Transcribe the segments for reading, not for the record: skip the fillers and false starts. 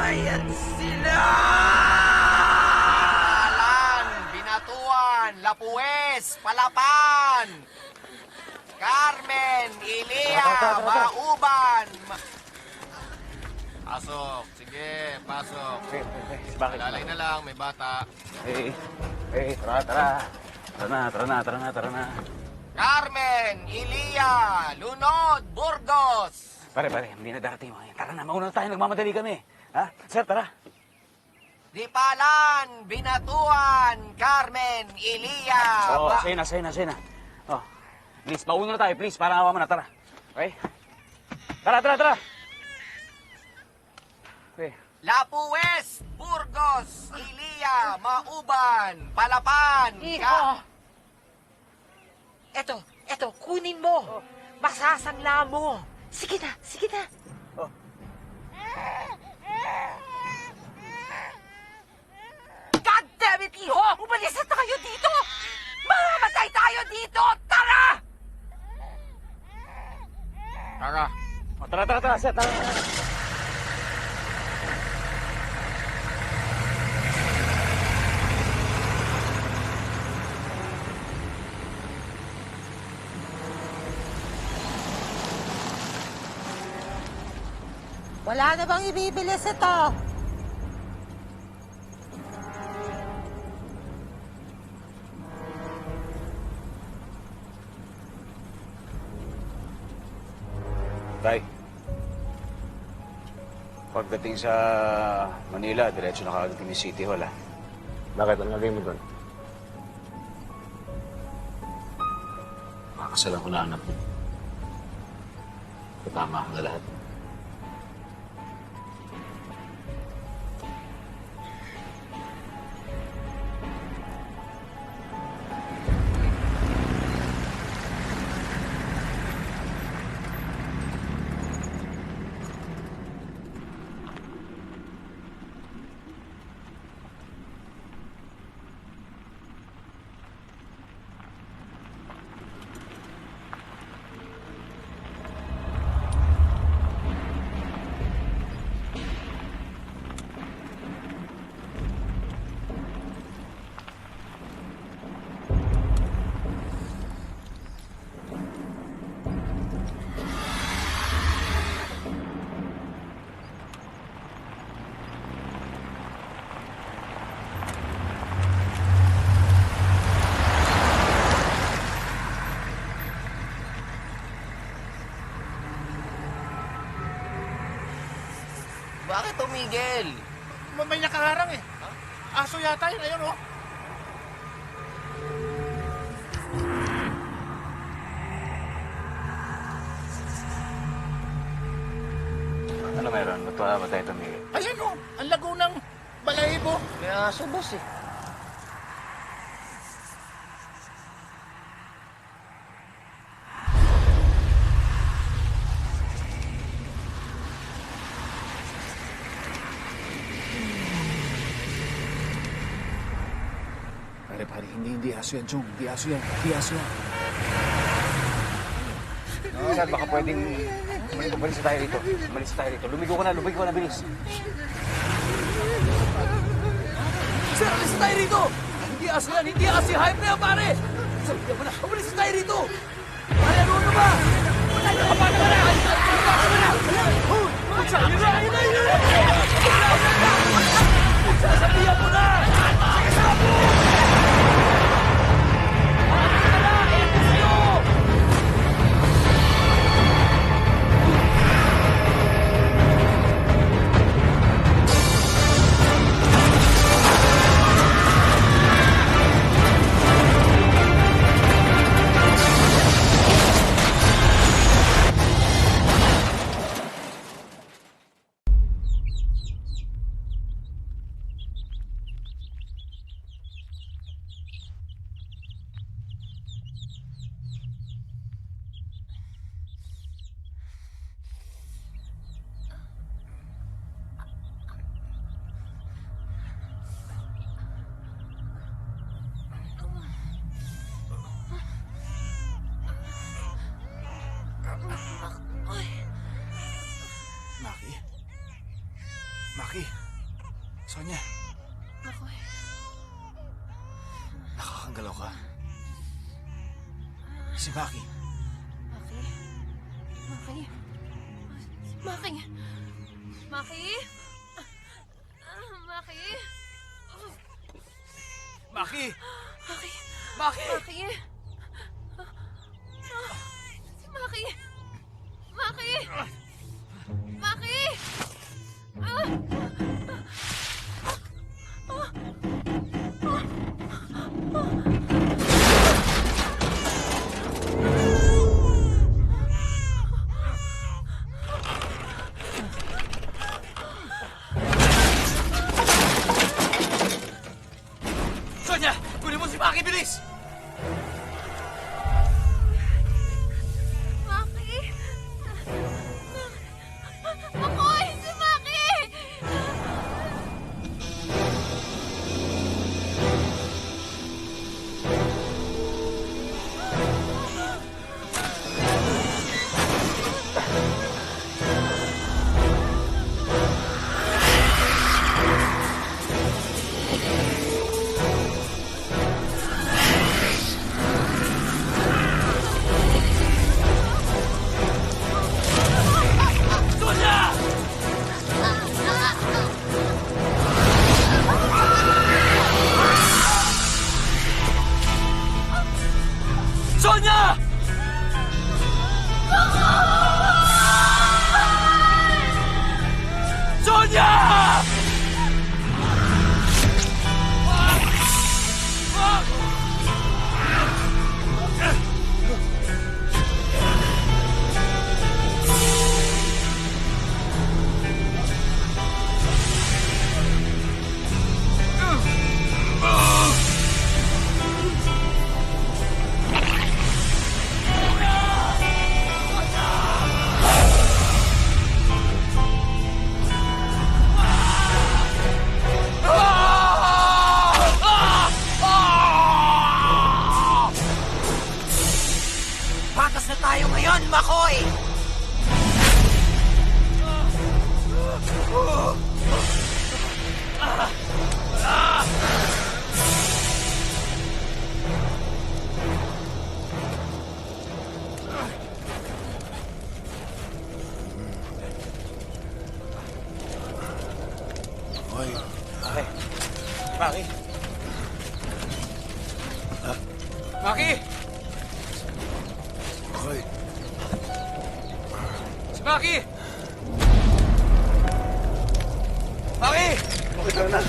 Ayan sila! Alan, Binatuan, Lapues, Palapan, Carmen, Ilia, Mauban. Pasok. Sige, pasok. Bakit? Lalay na lang, may bata. Tara na. Carmen, Ilia, Lunod, Burgos. Pare, hindi na darating mga yan. Tara na, mauna na tayo, nagmamadali kami. Ha? Sir, tara. Dipalan, Binatuan, Carmen, Ilia. Oo, sa'yo na. Oh, please, mauna na tayo, please, para awa mo na. Tara. Okay? Tara. Okay. Lapues, Burgos, Ilia, Mauban, Palapan. Iho! Eto, kunin mo. Masasangla mo. Sige na. Oh. God damn it, Iho! Umalis na tayo dito! Mamamatay tayo dito! Tara! Tara. Oh, tara, sir, tara. Wala na bang ibibilis ito? Tay, pagdating sa Manila, diretso na kagad kami City Hall, ha? Bakit? Ang lagay mo doon? Makasalan ko na anak mo. Tama ako na lahat. Bakit tumigil? May nakaharang eh. Aso yata yun, ayun oh. Ano meron? Ba't tayo tumigil? Ayun oh, ang lago ng balahibo. May aso, boss eh. Pare, hindi aso yan, Chong. Hindi aso yan. Sir, baka pwedeng umalis na tayo rito. Lumigo ka na, bilis. Sir, alis na tayo rito! Hindi aso yan, hindi aso yung hype na yan, pare! Sir, umalis na tayo rito! Pare, ano ba? Kapag ka na! Sasabihan mo na! Sige, sabi! Sonia, Ako eh. nakakagalaw ka. Si Maki. Maki? Maki? Maki? Maki? Maki? Maki! Maki? Maki! Maki? Si Maki? Maki? Maki? Sonia! Kunin mo si Maki, bilis! Maki? Makoy! Si Maki! Sonia! Sonia! Sonia! Patas na tayo ngayon, Makoy! Hoy. Maki. Maki. Maki! Hoy. Si Maki! Maki! Okay ka na.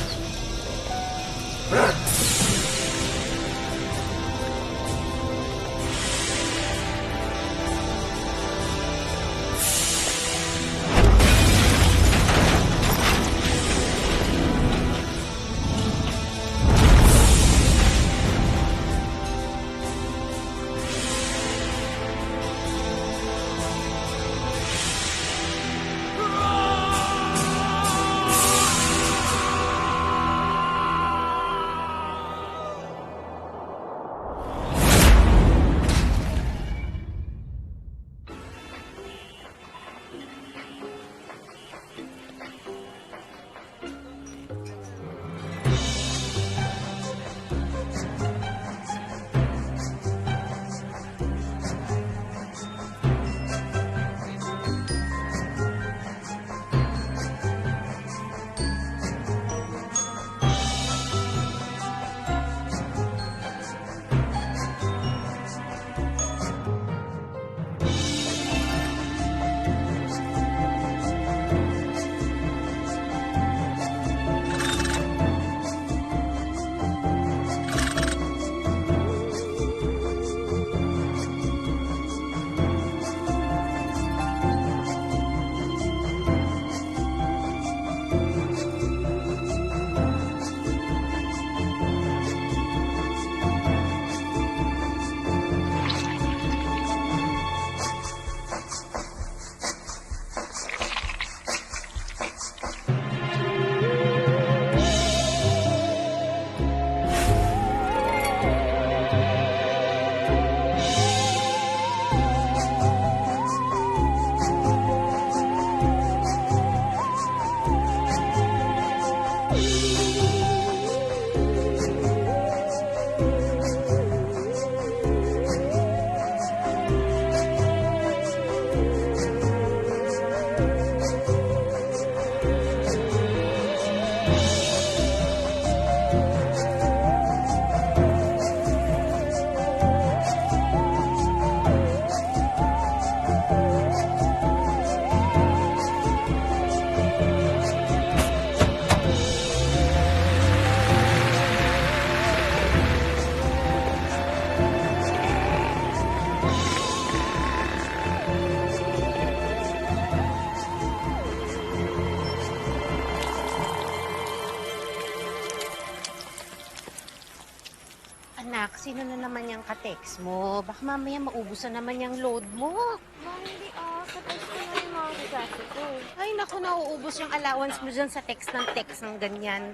Ano na naman yung ka-text mo? Baka mamaya maubos na naman yung load mo. Ma, hindi Sa text ko na yung mga regalo ko. Ay, naku, nauubos yung allowance mo dyan sa text ng ganyan.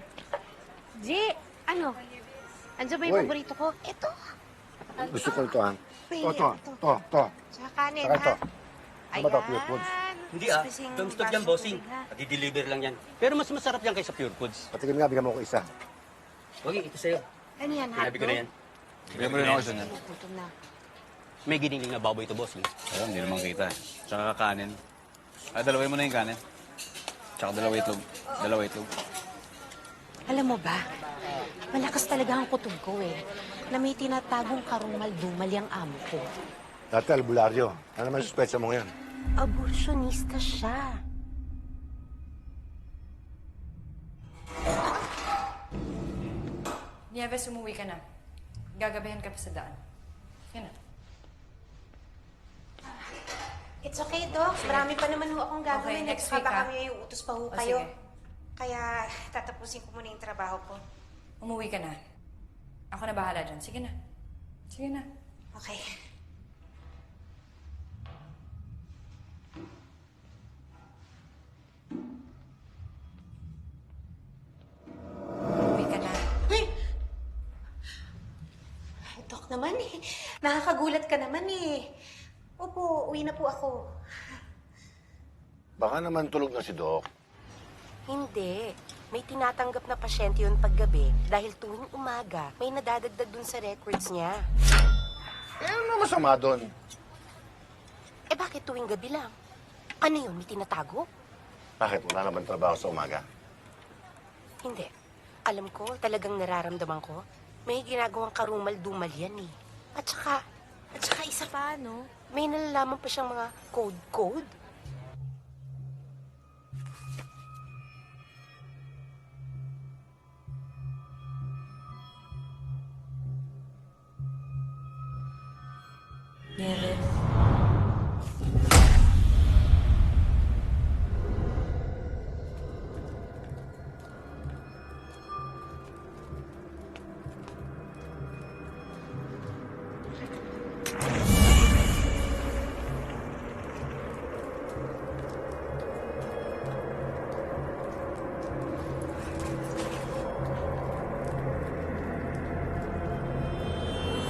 G, ano? Andiyan ba yung Uy. paborito ko? Ito. Gusto ko ito, ha? Pwede, To. Tsaka kanin, Saka ito. ha? Ano ba, pure foods? Hindi Spacing Film stock yan, baso bossing. tubig, ha? Pati-deliver lang yan. Pero mas masarap yan kaysa Pure Foods. Patikim nga, bigyan mo ko isa. Okay, ito sa'yo. Ano yan, Sinabi ko na yan. Bigyan mo rin ako dyan. Gutom na. May giniling na baboy ito, bossing. Ayun, hindi naman kita. Tsaka kanin. Dalawin mo na yung kanin. Tsaka dalawa itlog. Alam mo ba, malakas talaga ang kutob ko eh. Na may tinatagong karumal-dumal yung amo ko. Dati, albularyo. Ano naman suspecha mo ngayon? Aborsyonista siya. Nieves, umuwi ka na. Gagabayan ka pa sa daan. Yan na. It's okay, Doc. Marami pa naman ho akong gagawin. Okay, next week, Baka ha? may utos pa ho O, kayo. sige. Kaya tatapusin ko muna yung trabaho ko. Umuwi ka na. Ako na bahala dyan. Sige na. Sige na. Okay. Umuwi ka na. Ay! Doc naman eh. Nakakagulat ka naman eh. Opo, uwi na po ako. Baka naman tulog na si Doc. Hindi. May tinatanggap na pasyente yun paggabi dahil tuwing umaga may nadadagdag dun sa records niya. Eh, ano masama doon? Eh bakit tuwing gabi lang? Ano yun? May tinatago? Bakit? Wala naman trabaho sa umaga. Hindi. Alam ko, talagang nararamdaman ko, may ginagawang karumal-dumal yan eh. At saka isa pa, no? May nalalaman pa siyang mga code-code. Nieves.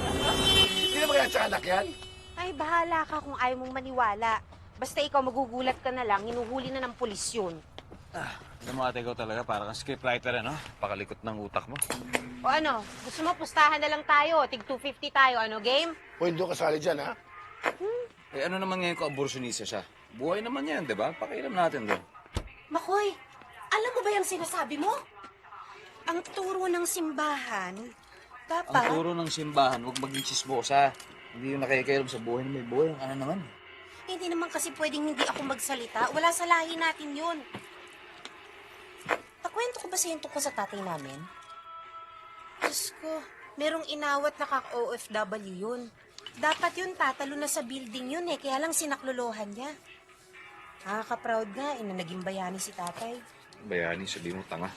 Hindi na kaya sa anak yan? Ay, bahala ka kung ayaw mong maniwala. Basta ikaw magugulat ka na lang, hinuhuli na ng pulis yun. Alam mo ate, ikaw talaga para kang scriptwriter, ano? Pakalikot ng utak mo. O ano, gusto mo pustahan na lang tayo, tig 250 tayo, ano, game? Uy, hindi ko kasali dyan, ha? Eh ano naman ngayon ko aborsyonista siya? Buhay naman yan, di ba? Pakialam natin doon. Makoy, alam mo ba yung sinasabi mo? Ang turo ng simbahan, Ang dapat... turo ng simbahan, huwag maging chismosa. Hindi yung nakikialam sa buhay na may buhay. Ano naman? Hindi naman kasi pwedeng hindi ako magsalita. Wala sa lahi natin yun. Nakwento ko ba sa tungkol sa tatay namin? Diyos ko, merong inawat na kak-OFW yun. Dapat yun, tatalo na sa building yun eh. Kaya lang sinaklolohan niya. Nakaka-proud nga, naging bayani si tatay. Bayani, sabi mo tanga.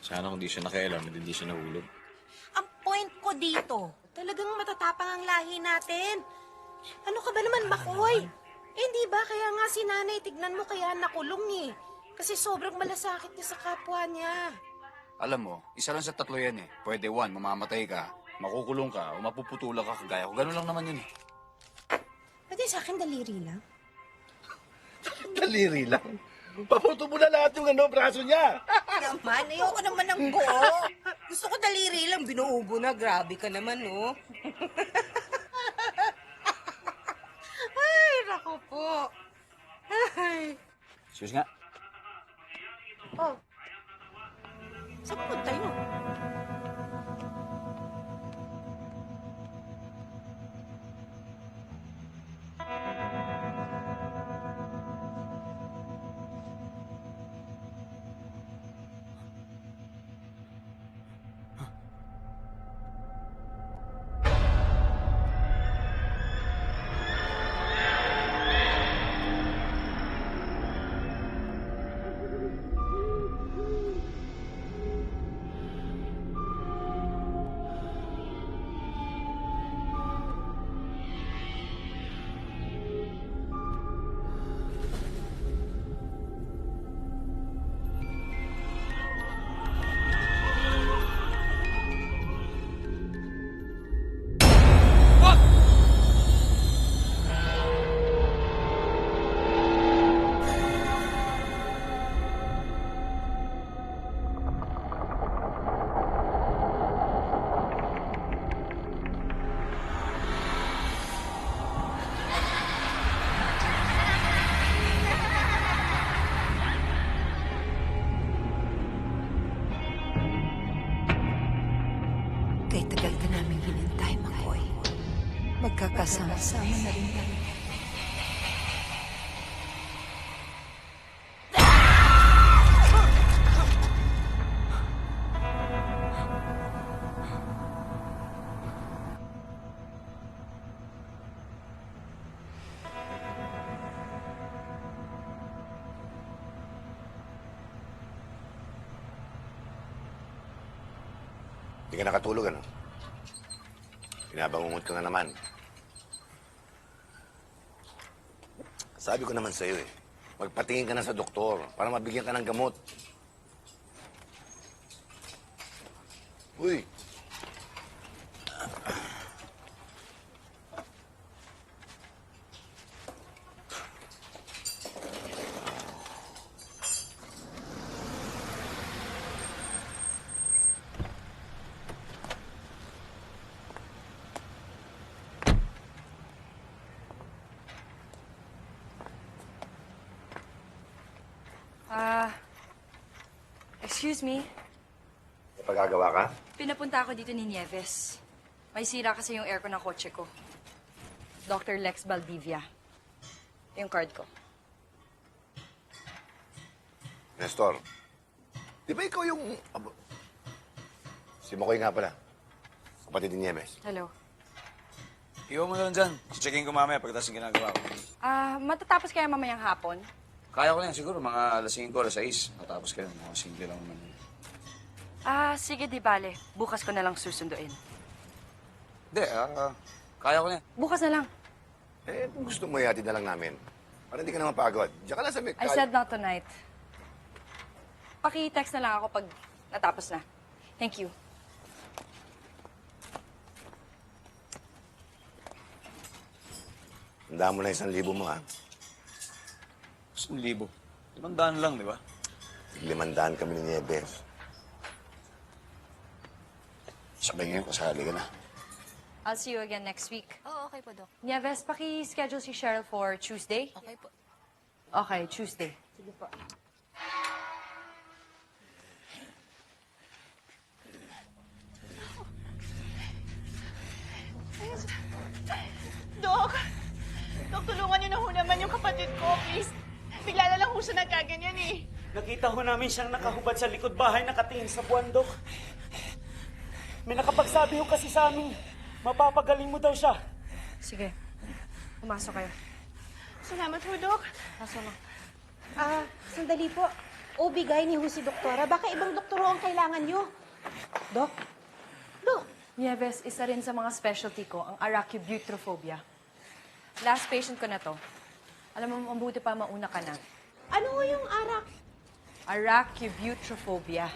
Sana kung di siya nakialam, hindi siya nahulog. Ang point ko dito, talagang matatapang ang lahi natin. Ano ka ba naman, Makoy? Eh, hindi ba? Kaya nga si nanay, tignan mo kaya nakulong eh. Kasi sobrang malasakit niya sa kapwa niya. Alam mo, isa lang sa tatlo yan eh. Pwede one, mamamatay ka, makukulong ka, o mapuputula ka kagaya ko. Ganun lang naman yun eh. Pwede sa akin daliri lang. Daliri lang. Paputo mo na lahat yung braso niya. Naman, ayoko naman ng buo. Gusto ko daliri lang, binuubo na. Grabe ka naman, no? Ay, naku po. Ay. Excuse nga. Oh. Saan punta yun? magkasama-sama na rin kami. Hindi ka nakatulog, ano? Pinabangungot ka na naman. Sabi ko naman sa'yo eh, magpatingin ka na sa doktor para mabigyan ka ng gamot. Uy! Excuse me. May pagagawa ka? Pinapunta ako dito ni Nieves. May sira kasi yung aircon ng kotse ko. Dr. Lex Valdivia. Yung card ko. Nestor, di ba ikaw yung... Si Makoy nga pala. Kapatid ni Nieves. Hello. Iwan mo na lang dyan. Checkin ko mamaya pagkatapos ng ginagawa ko. Matatapos kaya mamayang hapon? Kaya ko lang siguro, mga alas 5, alas 6. Matapos kayo, mga simple lang naman. Sige, di bale. Bukas ko na lang susunduin. Hindi, kaya ko na yan. Bukas na lang. Eh, kung gusto mo, ihatid na lang namin. Para hindi ka naman pagod. Diyan ka lang sa may... I said not tonight. Paki-text na lang ako pag natapos na. Thank you. Handa mo na 1,000 mo, ha? 1,000. 500 lang, di ba? 500 kami ni Nieves. Sabay ngayon, kasali ka na. I'll see you again next week. Oo, okay po, Dok. Nieves, paki-schedule si Cheryl for Tuesday. Okay po. Okay, Tuesday. Sige po. Dok! Dok, tulungan niyo na ho naman yung kapatid ko, please. Bigla na lang ho siya nagkaganyan eh. Nakita ho namin siyang nakahubad sa likod bahay, nakatingin sa buwan, Dok. May nakapagsabi ho kasi sa amin, mapapagaling mo daw siya. Sige. Pumasok kayo. Salamat ho, Dok. Pasok na. Sandali po. Bigay ni si Doktora. Baka ibang doktoro ang kailangan nyo. Dok? Dok? Nieves, isa rin sa mga specialty ko, ang arachibutyrophobia. Last patient ko na to. Alam mo, mabuti pa mauna ka na. Ano yung arak? Arachibutyrophobia.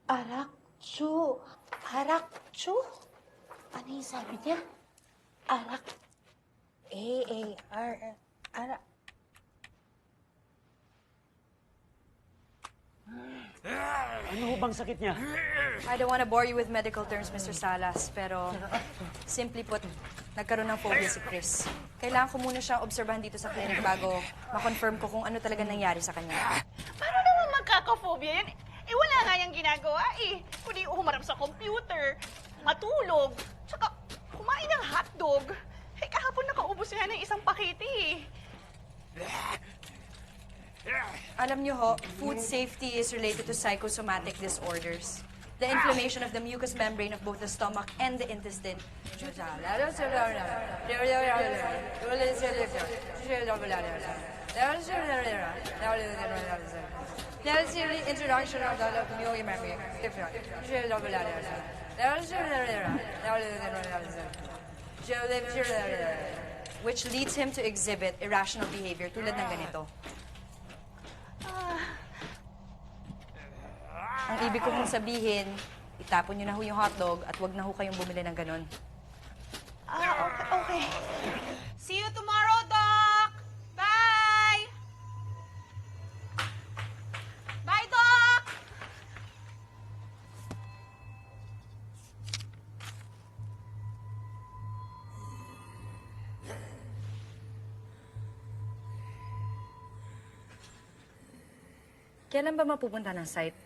Arakchu. Arakchu? Ano yung sabi niya? Arak. A-A-R. Arak. Ano ho bang sakit niya? I don't want to bore you with medical terms, Mr. Salas, pero simply put, nagkaroon ng phobia si Chris. Kailangan ko muna siyang obserbahan dito sa clinic bago ma-confirm ko kung ano talaga nangyari sa kanya. Paano naman magkaka-phobia yan? Eh, wala nga yung ginagawa eh. Kundi humarap sa computer, matulog, tsaka kumain ng hotdog. Eh, kahapon nakaubos nga ng isang pakete eh. Alam niyo ho, food safety is related to psychosomatic disorders. The inflammation of the mucous membrane of both the stomach and the intestine. Introduction of the mucous membrane. Which leads him to exhibit irrational behavior tulad ng ganito. Ang ibig ko pong sabihin, itapon niyo na ho yung hotdog at wag na ho kayong bumili ng ganun. Okay. See you tomorrow, Doc! Bye! Bye, Doc! Kailan ba mapupunta ng site?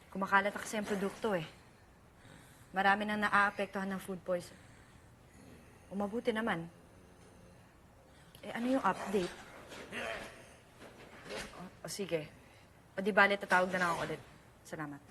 Kumakalat na kasi ang produkto eh. marami nang naaapektuhan ng food poison. O mabuti naman. Eh, ano yung update? O sige. O di bale, tatawag na lang ako ulit. Salamat.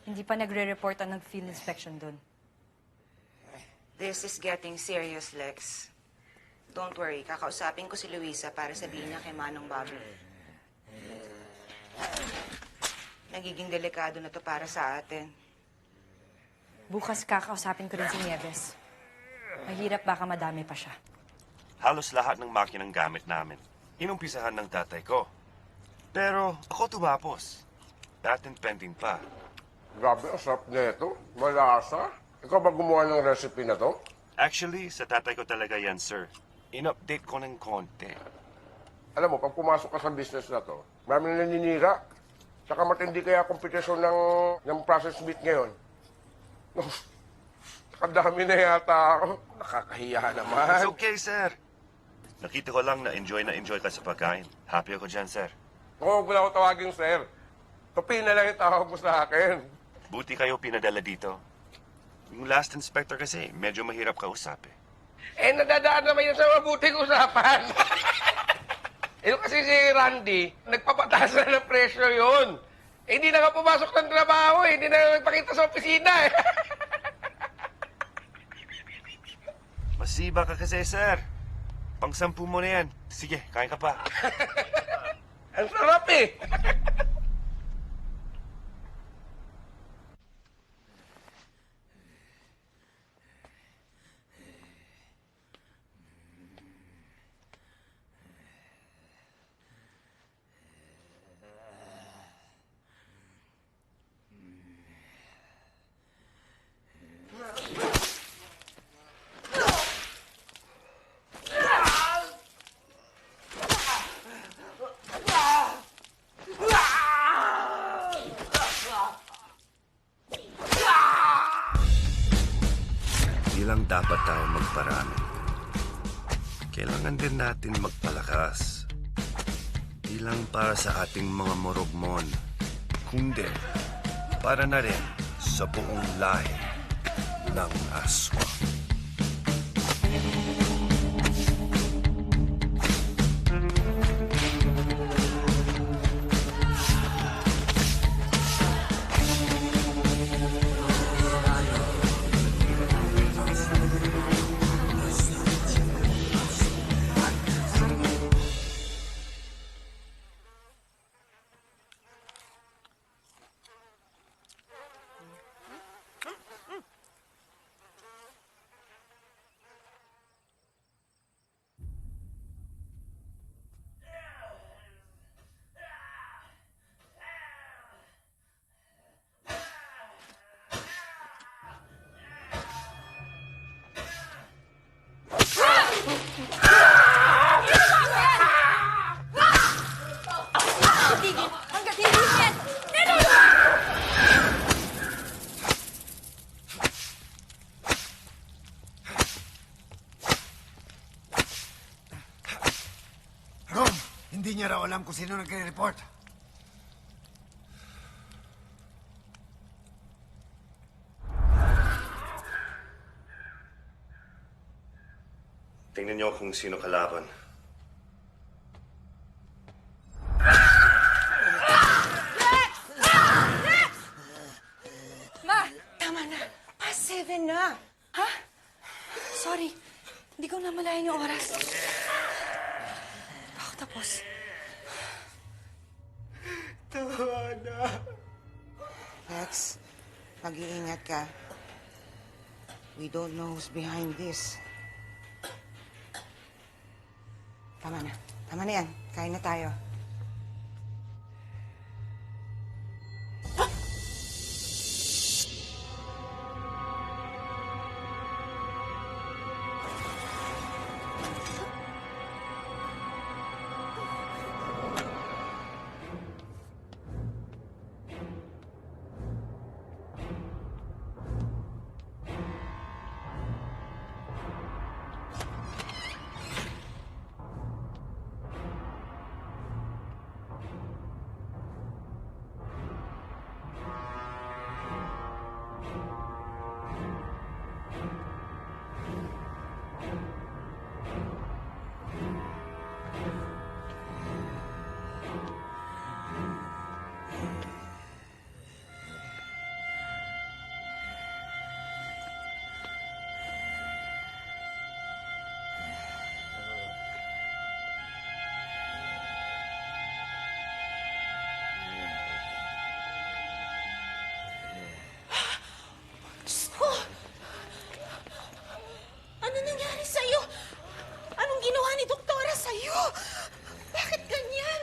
Hindi pa nagre-report ang nag-field inspection doon. This is getting serious, Lex. Don't worry, kakausapin ko si Luisa para sabihin niya kay Manong Bobby. Nagiging delikado na to para sa atin. Bukas kakausapin ko rin si Nieves. Mahirap baka madami pa siya. Halos lahat ng makinang gamit namin. Inumpisahan ng tatay ko. Pero ako tumapos. Patent pending pa. Grabe, ang sarap nito. Malasa. Ikaw ba gumawa ng recipe na to? Actually, sa tatay ko talaga yan, sir. In-update ko ng konti. Alam mo, pag pumasok ka sa business na to, marami na naninira. Saka matindi kaya kompetisyon ng processed meat ngayon. Kadami na yata ako. Nakakahiya naman. It's okay, sir. Nakita ko lang na enjoy ka sa pagkain. Happy ako dyan, sir. Oo, wala ko tawagin, sir. Tupi na lang yung tawag mo sa akin. Buti kayo pinadala dito. Yung last inspector kasi, medyo mahirap kausap eh. Eh, nadadaan naman yan sa mabuting usapan. Yung kasi si Randy, nagpapataas na ng presyo yun. Eh, hindi na nga pumasok ng trabaho eh. Hindi na nagpakita sa opisina eh. Masiba ka kasi, sir. Pang-sampu mo na yan. Sige, kain ka pa. Ang sarap eh. Di lang dapat tayo magparami. Kailangan din natin magpalakas. Di lang para sa ating mga morogmon, kundi para na rin sa buong lahi ng aswang. Hindi niya raw alam kung sino nagre-report. Tingnan niyo kung sino kalaban. Ma! Tama na. Past 7 na. Ha? Sorry. Hindi ko namalayan yung oras. Ako tapos. Tama na. Lex, mag-iingat ka. We don't know who's behind this. Tama na. Tama na yan. Kain na tayo. Ano nangyari sa'yo? Anong ginawa ni Doktora sa'yo? Bakit ganyan?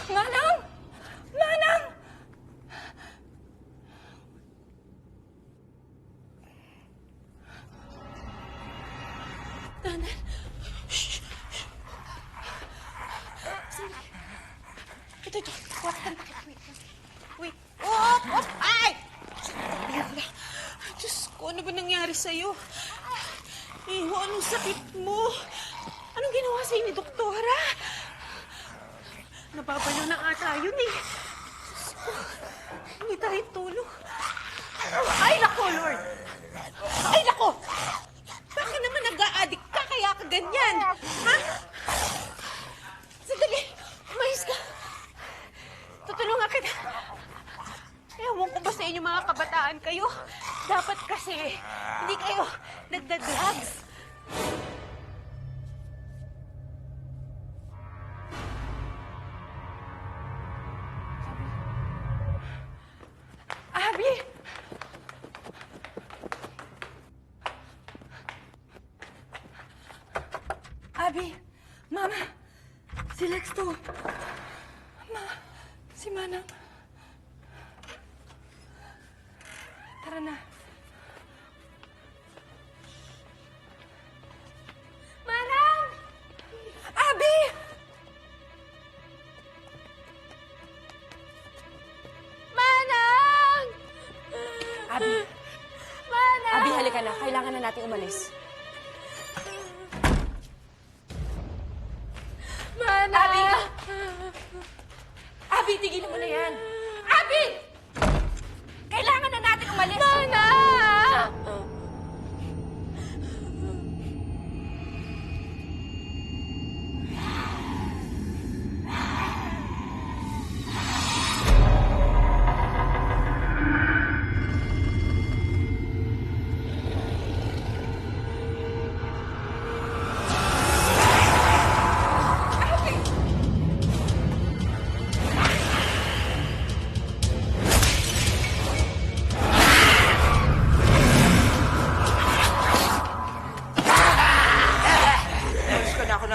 Manang! Manang! Tanan. Shh. Sandali. Ito. Kuwatan. Wait. Oh! Ay! Sandali. Diyos ko, ano ba nangyari sa'yo? Iho, anong sakit mo? Anong ginawa sa'yo ni Doktora? Nababalo na ata yun eh. Diyos ko, hindi tayo tulog. Ay, nako, Lord! Ay, nako! Bakit naman nag-a-addict ka kaya ka ganyan? Ha? Sandali, umayos ka. Tutulungan kita. Ewan ko ba sa inyo mga kabataan kayo? Dapat kasi hindi kayo nagda-drugs. Abby! Abby! Mama! Si Lex to. Si Manang. Tara na. Manang! Abby! Manang! Abby! Manang! Abby, halika na. Kailangan na natin umalis. Manang! Abby! Abby, tigilan mo na yan. Abby! Kailangan na natin umalis. Manang!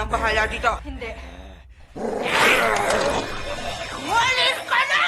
Bahala dito. Hindi. Walis ka na!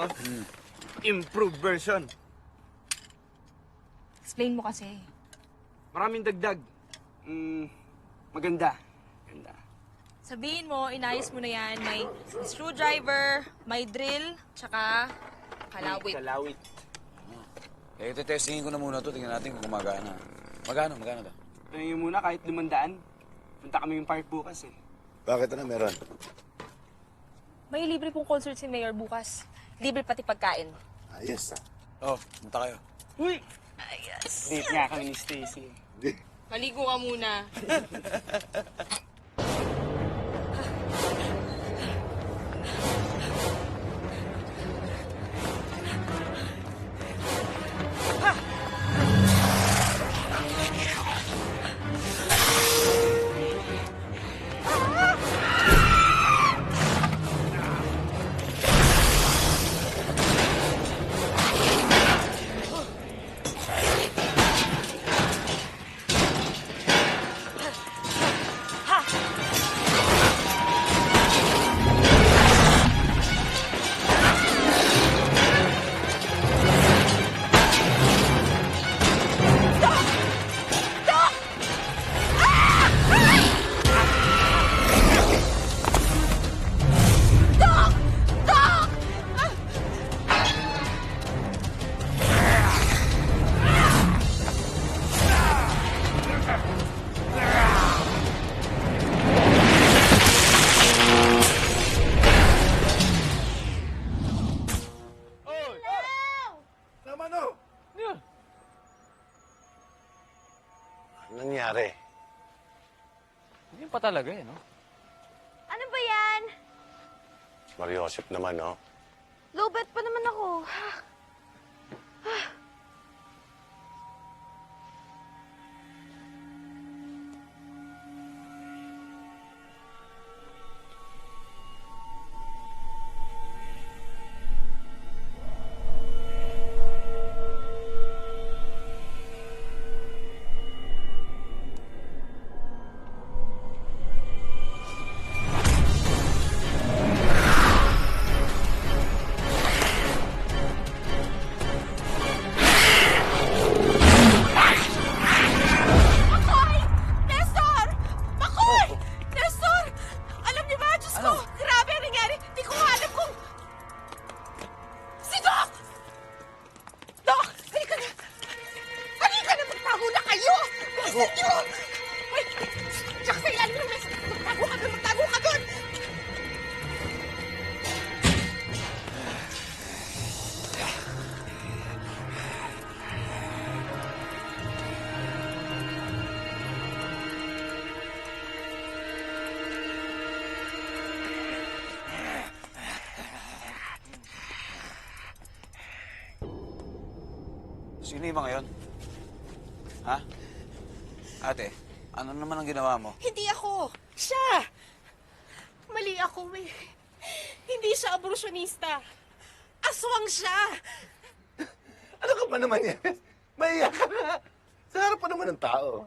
oh. Improved version. Explain mo kasi. Maraming dagdag. Maganda. Sabihin mo, inayos mo na yan. May screwdriver, may drill, tsaka kalawit. Kalawit. Eh, testingin ko na muna to. Tingnan natin kung gumagana. Magano to? Tingnan muna kahit 500. Punta kami yung park bukas eh. Bakit ano meron? May libre pong concert si Mayor bukas. Libre pati pagkain. Ayos Oh, punta kayo. Uy! Ayos. Date nga kami ni Stacy. Maligo ka muna. Nangyari? Hindi pa talaga eh, no? Ano ba yan? Mariosip naman, no? Lowbat pa naman ako. Sino yung mga yun? Ha? Ate, ano naman ang ginawa mo? Hindi ako. Siya. Mali ako, eh. Hindi siya aborsyonista. Aswang siya. Ano ka pa naman yan? Maiyak ka na. Sa harap pa naman ng tao.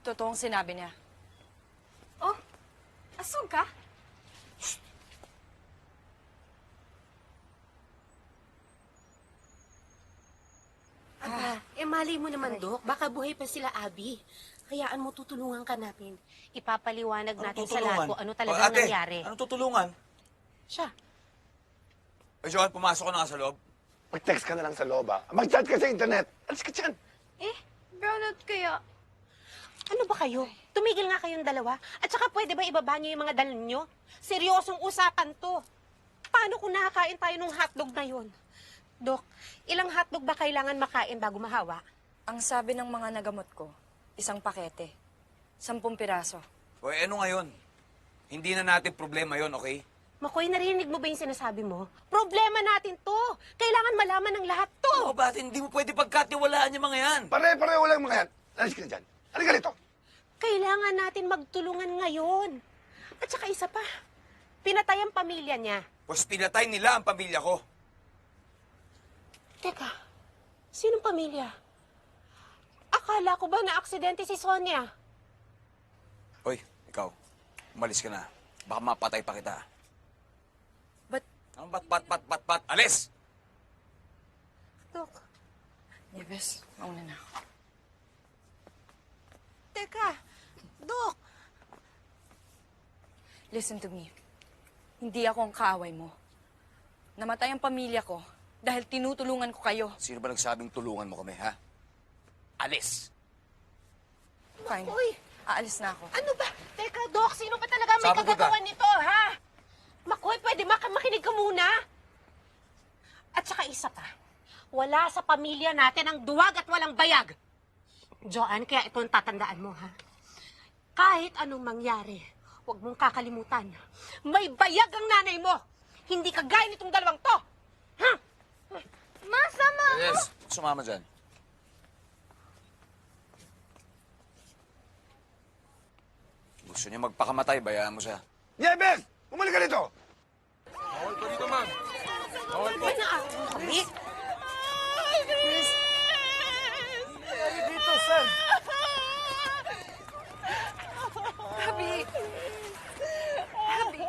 Totoong sinabi niya. Oh, aswang ka? Malay mo naman, Dok. Baka buhay pa sila, Abby. Hayaan mo, tutulungan ka namin. Ipapaliwanag natin sa lahat kung ano talagang nangyari. Anong tutulungan? Siya. Eh, Joan, pumasok ko na nga sa loob. Mag-text ka na lang sa loob, ha? Mag-chat ka sa internet. Alis ka dyan. Brownout kaya. Ano ba kayo? Tumigil nga kayong dalawa. At saka pwede ba ibaba niyo yung mga dala niyo? Seryosong usapan to. Paano kung nakakain tayo ng hotdog na yun? Dok, ilang hotdog ba kailangan makain bago mahawa? Ang sabi ng mga nagamot ko, 1 pakete. 10 piraso. O, ano ngayon? Hindi na natin problema yon, okay? Makoy, narinig mo ba yung sinasabi mo? Problema natin to. Kailangan malaman ng lahat to. O, bakit hindi mo pwede pagkatiwalaan yung mga yan? Pare-pareho lang mga yan. Alis ka na dyan. Halika rito. Kailangan natin magtulungan ngayon. At saka isa pa, pinatay ang pamilya niya. Pues pinatay nila ang pamilya ko. Teka, sinong pamilya? Akala ko ba na aksidente si Sonia? Hoy, ikaw, umalis ka na. Baka mapatay pa kita. But... Ano bat? Alis! Dok. Nieves, mauna na ako. Teka, Dok. Listen to me. Hindi ako ang kaaway mo. Namatay ang pamilya ko dahil tinutulungan ko kayo. Sino ba nagsabing tulungan mo kami, ha? Alis! Fine. Uy! Aalis na ako. Ano ba? Teka, Dok, sino ba talaga may Saan pupunta? kagagawa nito, ha? Makoy, pwede makinig ka muna? At saka isa pa, wala sa pamilya natin ang duwag at walang bayag. Joanne, kaya ito ang tatandaan mo, ha? Kahit anong mangyari, huwag mong kakalimutan. May bayag ang nanay mo. Hindi kagaya nitong dalawang to. Ha? Masama! Yes, sumama dyan. Gusto niya magpakamatay, bayaan mo siya. Nieves! Bumalik ka dito! Bawal po dito, ma'am. Bawal po. Kami? Dito, sir. Habi! Habi!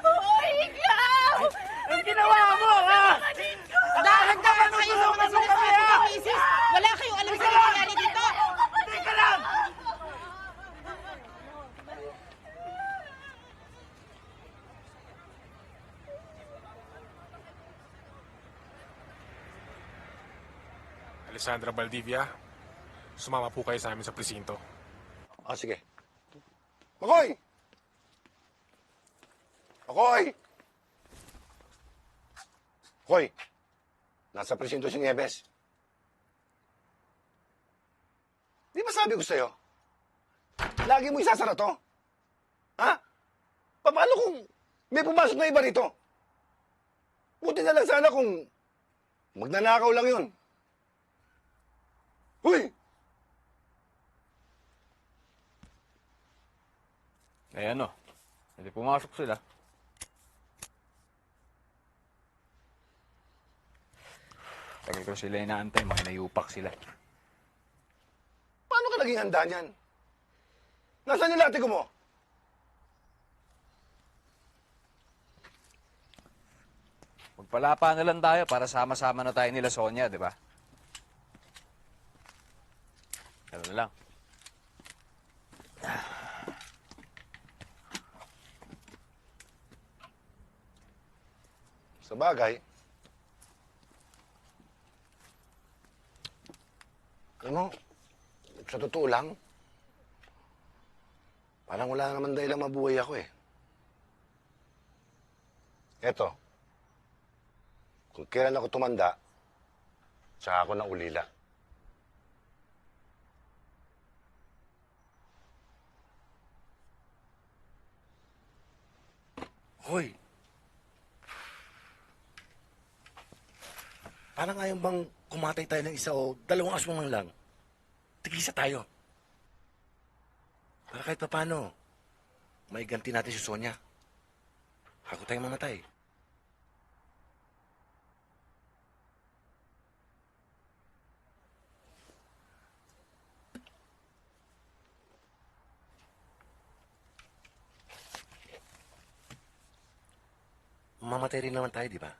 Hoy, ikaw! Ang ginawa mo, ha? Dahan-dahan kayo sa mga sinasabi ko, Isis! Wala kayong alam sa nangyayari dito! Teka lang! Alessandra Valdivia, sumama po kayo sa amin sa presinto. Sige. Makoy! Makoy! Makoy! Nasa presinto si Nieves. Di ba sabi ko sa'yo? Lagi mo isasara to? Ha? Paano kung may pumasok na iba rito? Buti na lang sana kung magnanakaw lang yun. Huy! Eh ano? Hindi pumasok sila. Tagal ko sila inaantay, mga nayupak sila. Paano ka naging handa niyan? Nasaan yung latigo mo? Magpalapa na lang tayo para sama-sama na tayo nila Sonia, di ba? Ano na lang. Sa bagay, ano, sa totoo lang, parang wala naman dahilang mabuhay ako eh. Eto, kung kailan ako tumanda, tsaka ako na ulila. Hoy! Parang ayaw bang kumatay tayo ng isa o dalawang aswang lang? Tigisa tayo. Para kahit paano, may ganti natin si Sonia. Ako tayong mamatay. Mamatay rin naman tayo, di ba?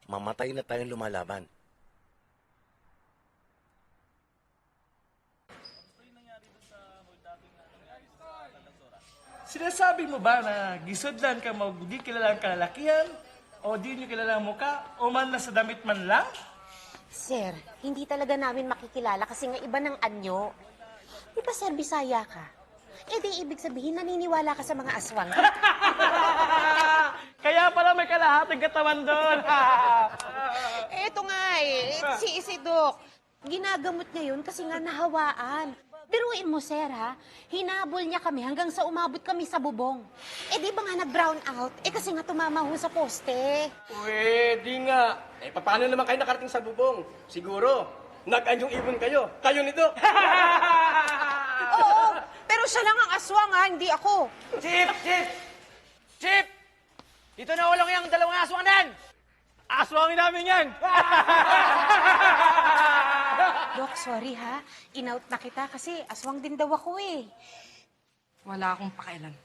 Mamatay na tayong lumalaban. Sinasabi mo ba na gisudlan ka mo di kilalang kalalakihan? O di nyo kilalang muka? O man na sa damit man lang? Sir, hindi talaga namin makikilala kasi nga iba ng anyo. Di ba, Sir, Bisaya ka? Eh di ibig sabihin naniniwala ka sa mga aswang. Kaya pala may kalahating katawan doon. Eto nga si Doc. Ginagamot niya yun kasi nga nahawaan. Biruin mo, Sir, ha? Hinabol niya kami hanggang sa umabot kami sa bubong. Eh, di ba nga nag-brown out? Eh, kasi nga tumama ho sa poste. Pwede nga. Eh, paano naman kayo nakarating sa bubong? Siguro, nag-anyong ibon kayo. Kayo nito. Oo, pero siya lang ang aswang, ha? Hindi ako. Chip! Chip! Chip! Dito na ulong yung dalawang aswang nan! Aswangin namin yan! Dok, sorry ha. In-out na kita kasi aswang din daw ako eh. Wala akong pakialam.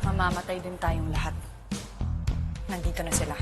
Mamamatay din tayong lahat. Nandito na sila.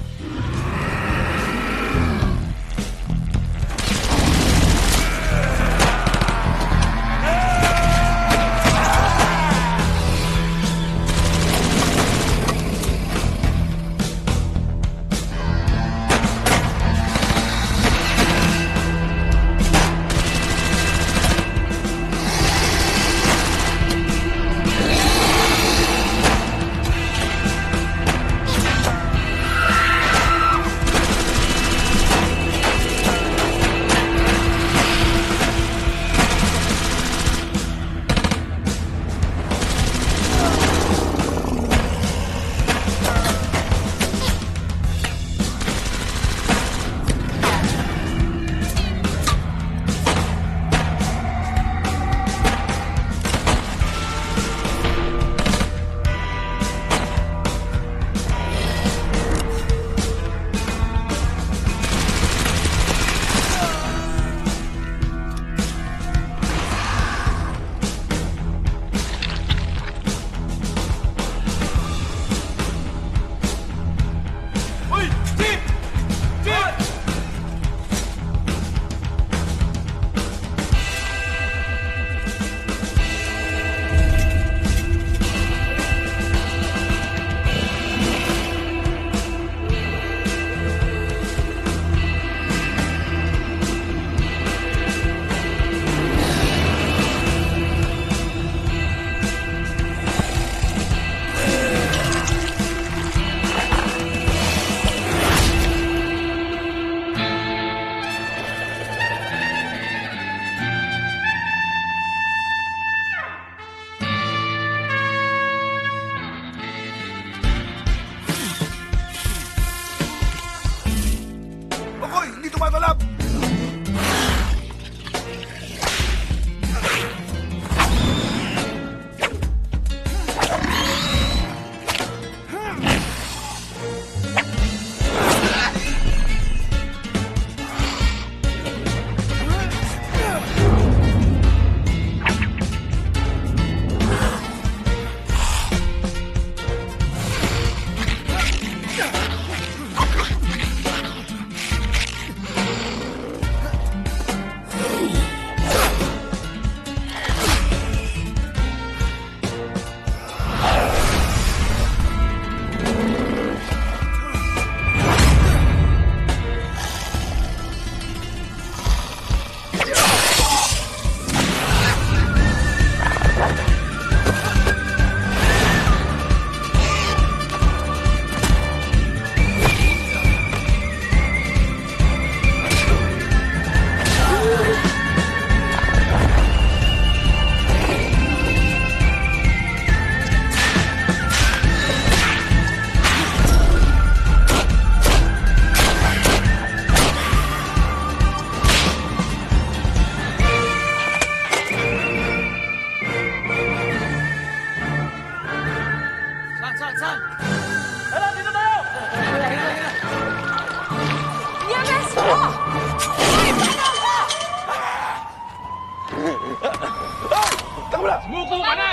Sumuko ka na!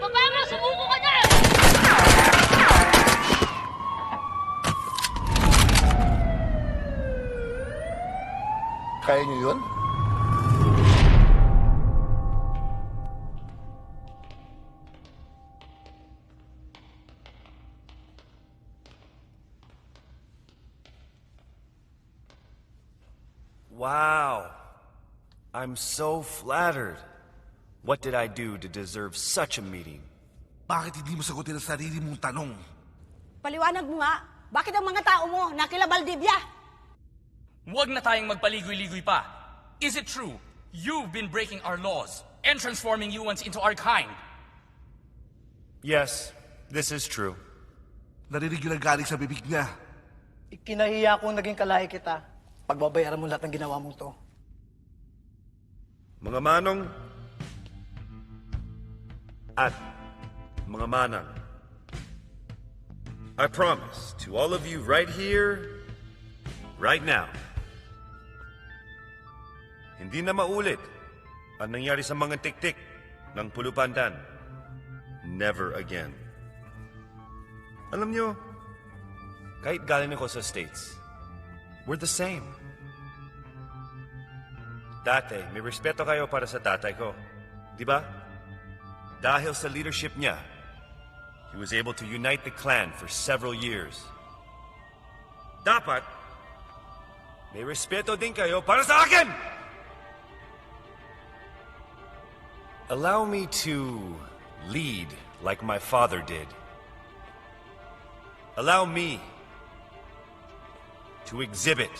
Baba mo! Sumuko ka na! Kaya niyo yun? Wow. I'm so flattered. What did I do to deserve such a meeting? Bakit hindi mo sagutin ang sarili mong tanong? Paliwanag mo nga, bakit ang mga tao mo nakila Valdivia? Huwag na tayong magpaligoy-ligoy pa. Is it true you've been breaking our laws and transforming humans into our kind? Yes, this is true. Narinig yun ang galing sa bibig niya. Ikinahiya kong naging kalahi kita. Pagbabayaran mo lahat ng ginawa mong to. Mga manong at mga manang, I promise to all of you right here, right now, hindi na maulit ang nangyari sa mga tik-tik ng Pulupandan. Never again. Alam nyo, kahit galing ako sa States, we're the same. Dati, may respeto kayo para sa tatay ko. Di ba? Dahil sa leadership niya, he was able to unite the clan for several years. Dapat, may respeto din kayo para sa akin! Allow me to lead like my father did. Allow me to exhibit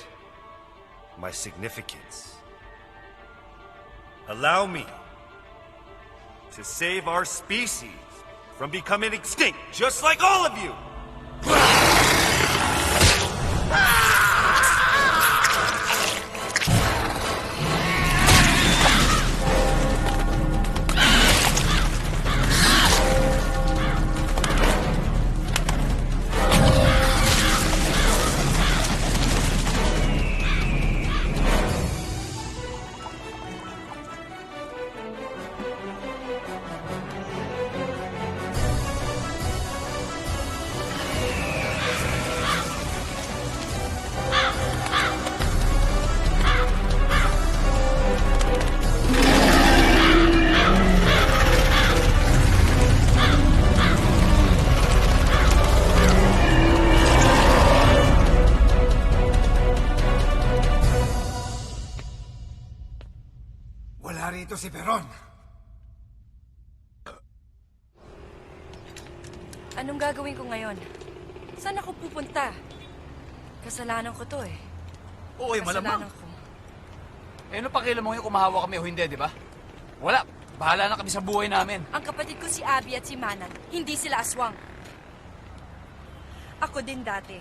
my significance. Allow me to save our species from becoming extinct, just like all of you. Wala rito si Peron. Anong gagawin ko ngayon? Saan ako pupunta? Kasalanan ko to eh. Oo, malamang. Kasalanan ko. Eh, ano pakialam mo yun kung mahawa kami o hindi, di ba? Wala. Bahala na kami sa buhay namin. Ang kapatid ko si Abby at si Manan, hindi sila aswang. Ako din dati.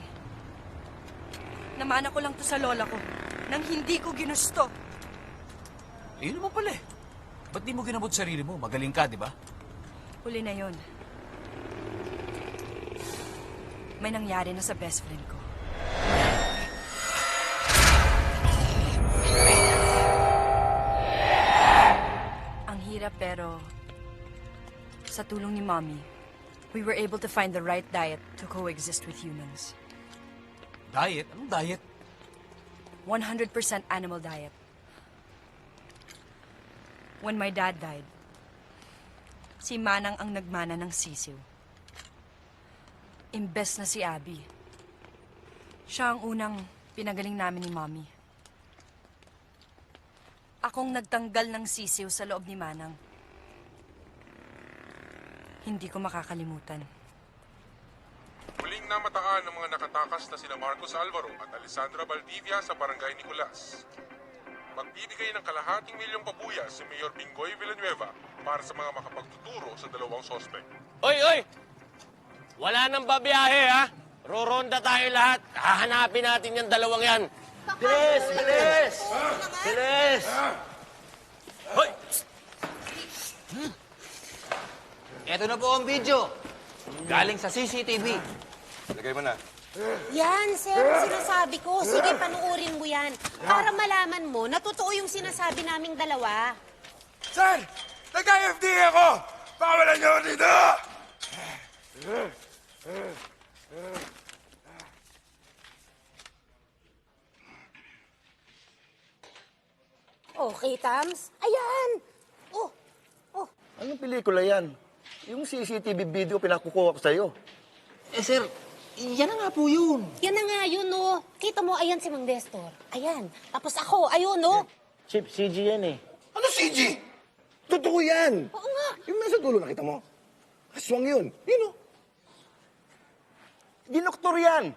Namana ko lang to sa lola ko, nang hindi ko ginusto. Yun naman pala eh. Ba't di mo ginabot sarili mo? Magaling ka, di ba? Huli na yun. May nangyari na sa best friend ko. Ang hirap pero sa tulong ni Mommy, we were able to find the right diet to coexist with humans. Diet? Anong diet? 100% animal diet. When my dad died, si Manang ang nagmana ng sisiw. Imbes na si Abby. Siya ang unang pinagaling namin ni Mommy. Akong nagtanggal ng sisiw sa loob ni Manang. Hindi ko makakalimutan. Muling namataan ng mga nakatakas na sina Marcos Alvaro at Alessandra Valdivia sa Barangay Nicolas. Magbibigay ng kalahating milyong pabuya si Mayor Bingoy Villanueva para sa mga makapagtuturo sa dalawang sospek. Oy! Wala nang babiyahe, ha? Roronda tayo lahat. Hahanapin natin yung dalawang yan. Bilis! Bilis! Bilis! Hoy! Ito na po ang video. Galing sa CCTV. Lagay mo na. Yan, sir, ang sinasabi ko. Sige, panuorin mo yan. Para malaman mo na totoo yung sinasabi naming dalawa. Sir! Nag-IFD ako! Pawalan niyo ako dito! Okay, Tams? Ayan! Oh! Anong pelikula yan? Yung CCTV video pinakukuha ko sa'yo. Eh, sir, yan na nga po yun. Yan na nga yun, no? Kita mo, ayan si Mang Destor. Ayan. Tapos ako, ayun, no? Chip, CG yan eh. Ano CG? Totoo yan. Oo nga. Yung nasa dulo nakita mo. Aswang yun. Yun o. Dinoktor yan.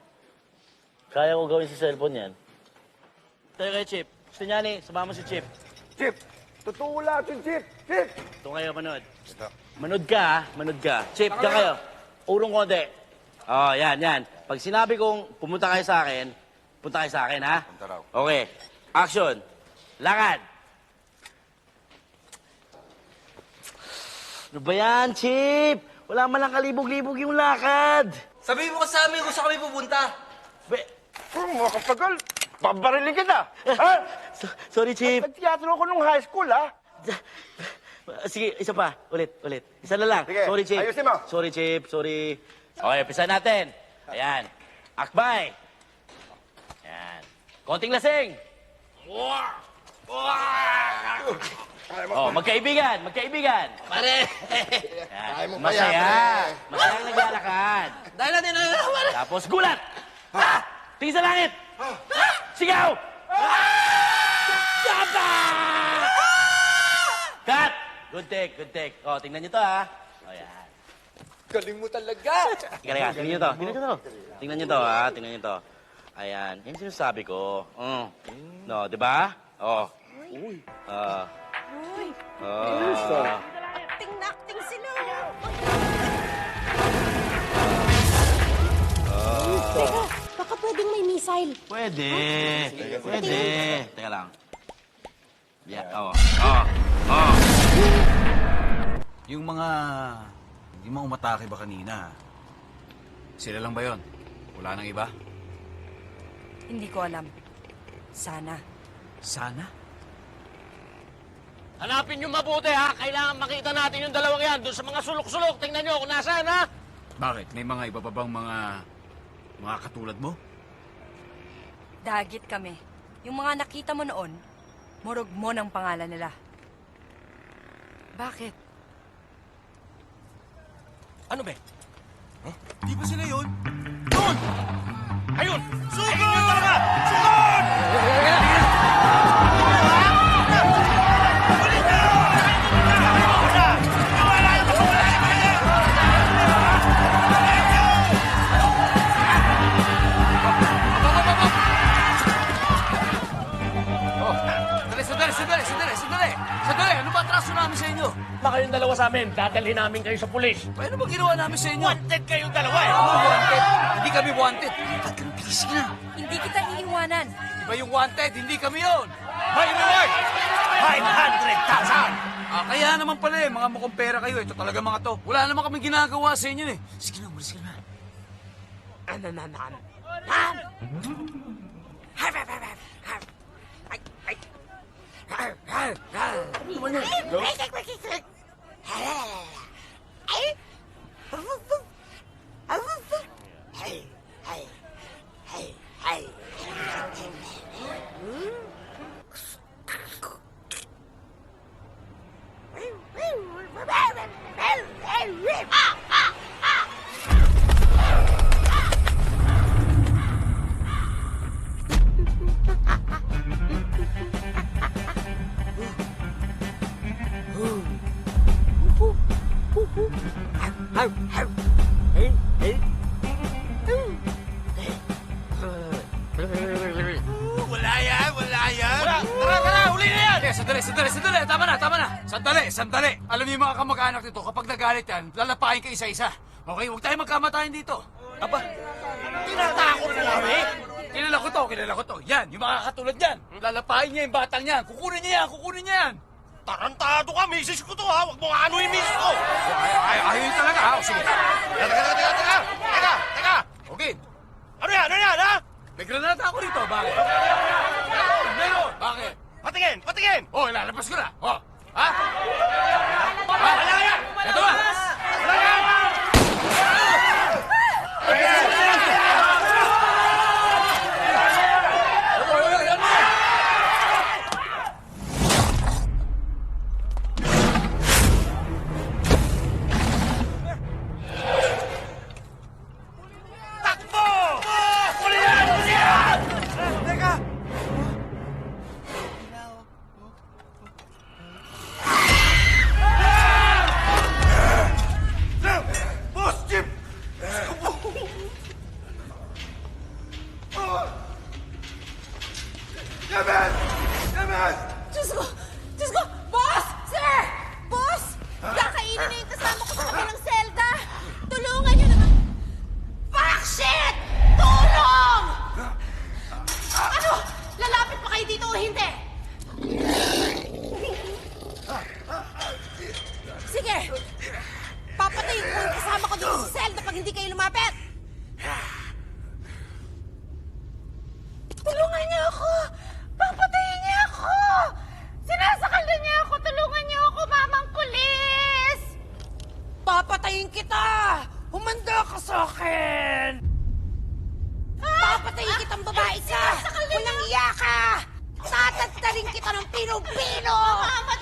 Kaya ko gawin sa cellphone yan. Tayo kay Chip. Gusto niya ni, sumama si Chip. Chip, totoo lahat yung Chip. Chip! Ito kayo manood. Manood ka, ha? Manood ka. Chip, diyan kayo. Urong konti. Oh, yan. Pag sinabi kong pumunta kayo sa akin, punta kayo sa akin, ha? Punta raw. Okay. Action. Lakad. Ano ba yan, Chip? Wala man lang kalibog-libog yung lakad. Sabihin mo ka sa amin kung saan kami pupunta. Kung mo kapagal, babarilin kita. Ha? Sorry, Chief. Nagtiyatro ko nung high school, ha? Sige, isa pa. Ulit. Isa na lang. Sige, Sorry, Chief. ayusin mo. Sorry, Chief. Sorry. Okay, umpisa natin. Ayan. Akbay. Ayan. Konting lasing. Oh, magkaibigan. Pare! Ayan. Masaya ang naglalakad. Dahil natin na pare! Tapos gulat. Tingin sa langit. Sigaw. Yaba! Cut! Good take. Oh, tingnan nyo to, ha? Oh, yan. Galing mo talaga! Tingnan nyo to. Tingnan nyo to, ha? Tingnan nyo to. Ayan. Yan sinasabi ko. No, di ba? Oh. Acting na acting sila. Baka pwedeng may missile. Pwede. Teka lang. Yeah, Yung mga umatake ba kanina? Sila lang ba yon? Wala nang iba? Hindi ko alam. Sana. Sana? Hanapin nyo mabuti, ha? Kailangan makita natin yung dalawang yan doon sa mga sulok-sulok. Tingnan nyo kung nasaan, ha? Bakit? May mga iba pa bang mga katulad mo? Dagit kami. Yung mga nakita mo noon, Morogmon ang pangalan nila. Bakit? Ano ba? Di ba sila yun? Doon! Ayun! Sugod! Sugod! Sandali! Ano ba atraso namin sa inyo? Baka yung dalawa sa amin, dadalhin namin kayo sa pulis. Ano ba ginawa namin sa inyo? Wanted kayong dalawa, eh! Ano wanted? Hindi kami wanted. Bilis na. Hindi kita iiwanan. Iba yung wanted, hindi kami yun. By reward! 500,000! Kaya naman pala eh, mga mukhang pera kayo. Ito talaga mga to. Wala naman kami ginagawa sa inyo eh. Sige na, umalis ka na. Sandali! Sandali! Alam niyo yung mga kamag-anak nito, kapag nagalit yan, lalapain ka isa-isa. Okay, huwag tayo magkamatayan dito. Aba, tinatakot na namin. Kilala ko to. Yan, yung mga katulad yan. Lalapain niya yung batang yan. Kukunin niya yan. Tarantado ka, misis ko to ha! Huwag mo nga ano yung misis ko! Ayaw yun talaga, ha? O, sige. Teka! Okay. Ano yan ha? May granada ako rito. Bakit? Meron. Bakit? Patingin! Oh, ilalabas ko na. Oh. Ha? Wala yan! Ito ba? Wala yan! Takbo! Huli yan! Teka! Boss Jeep! Yaman! Diyos ko! Boss! Sir! Boss! Kakainin na yung kasama ko sa kabilang selda! Tulungan niyo naman! Fuck shit! Tulong! Ano? Lalapit pa kayo dito o hindi? Sige! Papatayin ko yung kasama Pino-pino!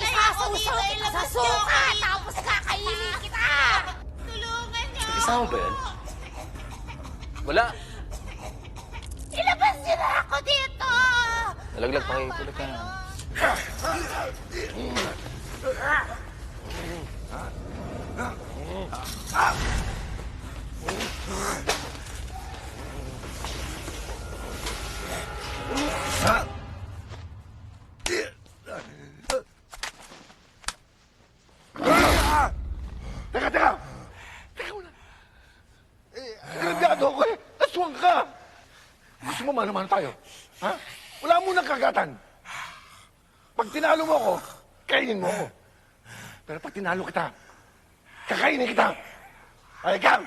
Isasawsaw kita sa suka, tapos kakainin kita! Tulungan niyo! Kasama ba yan? Wala. Ilabas niyo na ako dito! Nalaglag pa kayo. Tulog ka na. Teka! Teka muna. Grabyado ako eh. Aswang ka. Gusto mo mano-mano tayo? Ha? Wala mo nang kagatan. Pag tinalo mo ako, kainin mo ako. Pero pag tinalo kita, kakainin kita. Ay, ikaw!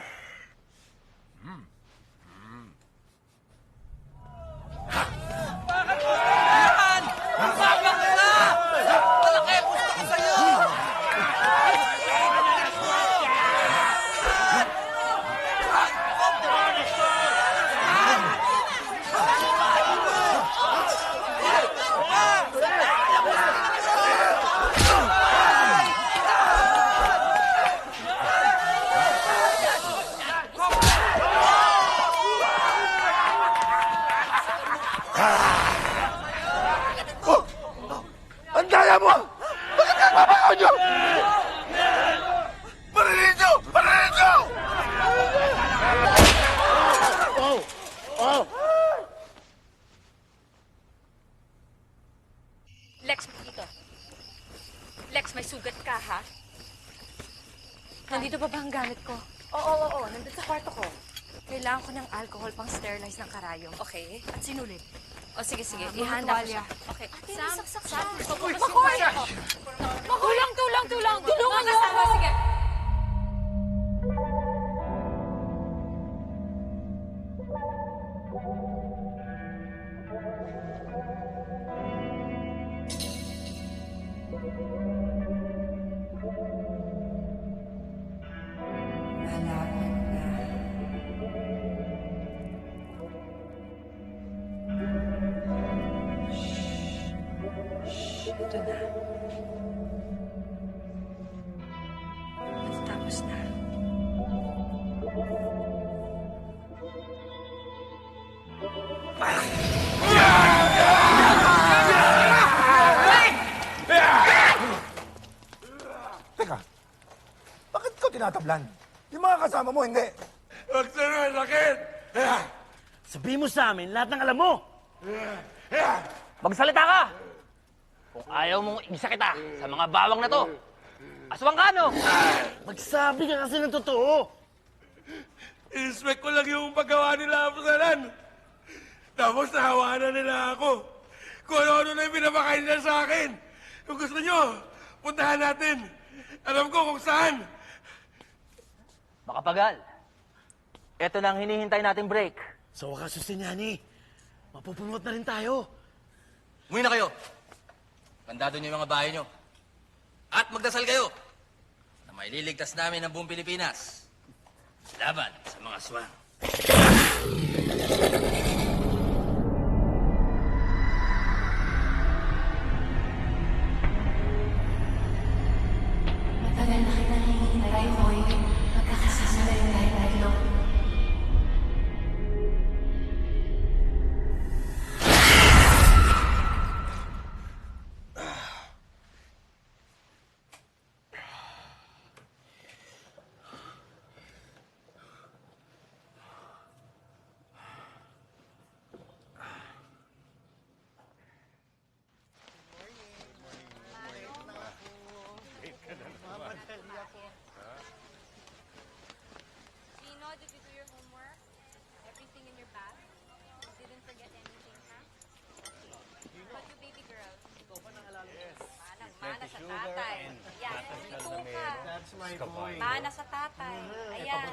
Ang daya mo! Bakit ka papakaw nyo? Marinig nyo! Marinig nyo! Lex, dito. Lex, may sugat ka, ha? Nandito pa ba ang gamit ko? Oo. Nandito sa kwarto ko. Kailangan ko ng alcohol pang sterilize ng karayom. Okay? At sinulit. O, sige. Ihanda ko siya. Okay. Sam, Makoy! Tulang! Tulungan niyo ako! Sige. Ito na. Tapos na. Teka, bakit ko tinatablan? Yung mga kasama mo, hindi. Huwag na sakit! Sabihin mo sa amin lahat ng alam mo. Magsalita ka! Kung ayaw mong isa kita sa mga bawang na to, aswang ka, no? Magsabi ka kasi ng totoo. I-respect ko lang yung paggawa nila Apsalan. Tapos nahawa na nila ako. Kung ano-ano na yung pinapakain nila sa akin. Kung gusto nyo, puntahan natin. Alam ko kung saan. Makapagal. Ito na ang hinihintay nating break. Sa wakas, Susinyani, mapupunot na rin tayo. Umuwi na kayo. Bandado niyo yung mga bahay niyo. At magdasal kayo na may liligtas namin ang buong Pilipinas. Laban sa mga aswang. Matagal na kita hinihintay, Hoy. Magkakasama na yung tayo. Gino, did you do your homework? Everything in your bag? Didn't forget anything, ha? But you baby girl. Mana sa tatay. Yan, ito ka. That's my boy. Mana sa tatay. Ayan.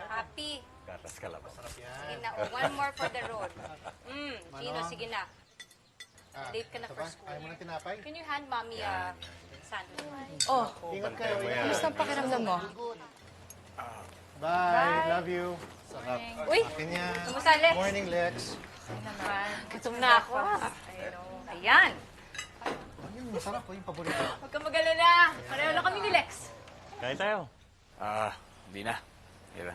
Happy. Gatas ka lang. Sige na. Oh, one more for the road. Gino, sige na. Late ka na for school. Ayaw mo ng tinapay? Can you hand mommy a sandwich? Oh, ingat kayo. Kamusta ang pakiramdam mo? Bye. Love you. Sarap. Uy! Akin yan. Kumusta, Lex? Morning, Lex. Gutom na ako. Ayan. masarap po yung paborito. Huwag kang mag-alala. Pareho lang kami ni Lex. Kain tayo. Hindi na. Hira.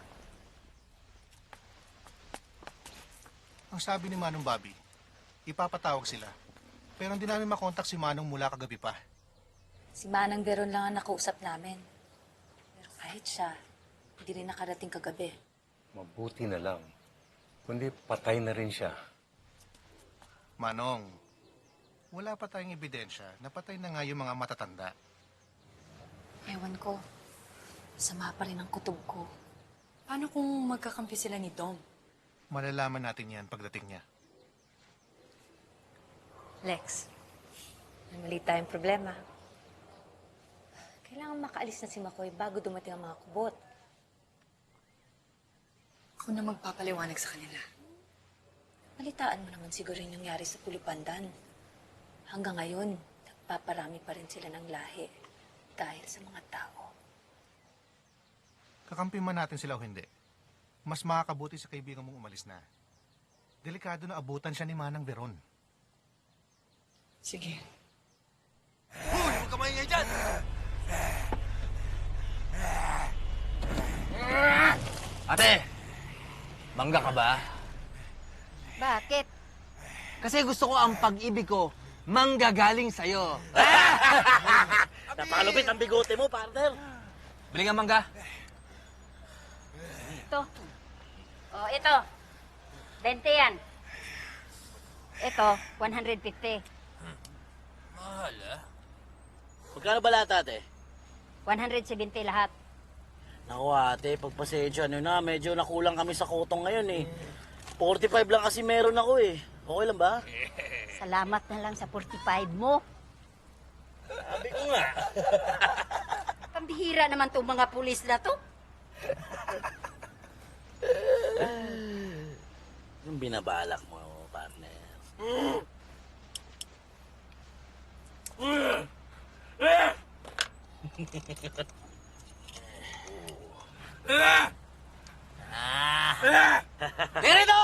Ang sabi ni Manong Bobby, ipapatawag sila. Pero hindi namin makontak si Manong mula kagabi pa. Si Manang Veron lang ang nakausap namin. Pero kahit siya, hindi rin nakarating kagabi. Mabuti na lang. Kundi patay na rin siya. Manong, wala pa tayong ebidensya na patay na nga yung mga matatanda. Ewan ko. Sama pa rin ang kutob ko. Paano kung magkakampi sila ni Dom? Malalaman natin yan pagdating niya. Lex, may mali tayong problema. Kailangan makaalis na si Makoy bago dumating ang mga kubot. Ako na magpapaliwanag sa kanila. Balitaan mo naman siguro yung nangyari sa Pulupandan. Hanggang ngayon, nagpaparami pa rin sila ng lahi dahil sa mga tao. Kakampi man natin sila o hindi, mas makakabuti sa kaibigan mong umalis na. Delikado na abutan siya ni Manang Veron. Sige. Hoy! Huwag ka maingay dyan! Ate! Mangga ka ba? Bakit? Kasi gusto ko ang pag-ibig ko manggagaling sa'yo. Napakalupit ang bigote mo, partner. Bili nga mangga. Ito. Oh, ito. 20 yan. Ito, 150. Mahal, ah. Magkano ba lahat, ate? 170 lahat. Naku, ate, pagpasensya nyo na. Medyo nakulang kami sa kotong ngayon, eh. 45 lang kasi meron ako, eh. Okay lang ba? Salamat na lang sa 45 mo. Sabi ko nga. Pambihira naman tong mga pulis na to. Yung binabalak mo, partner. Dito!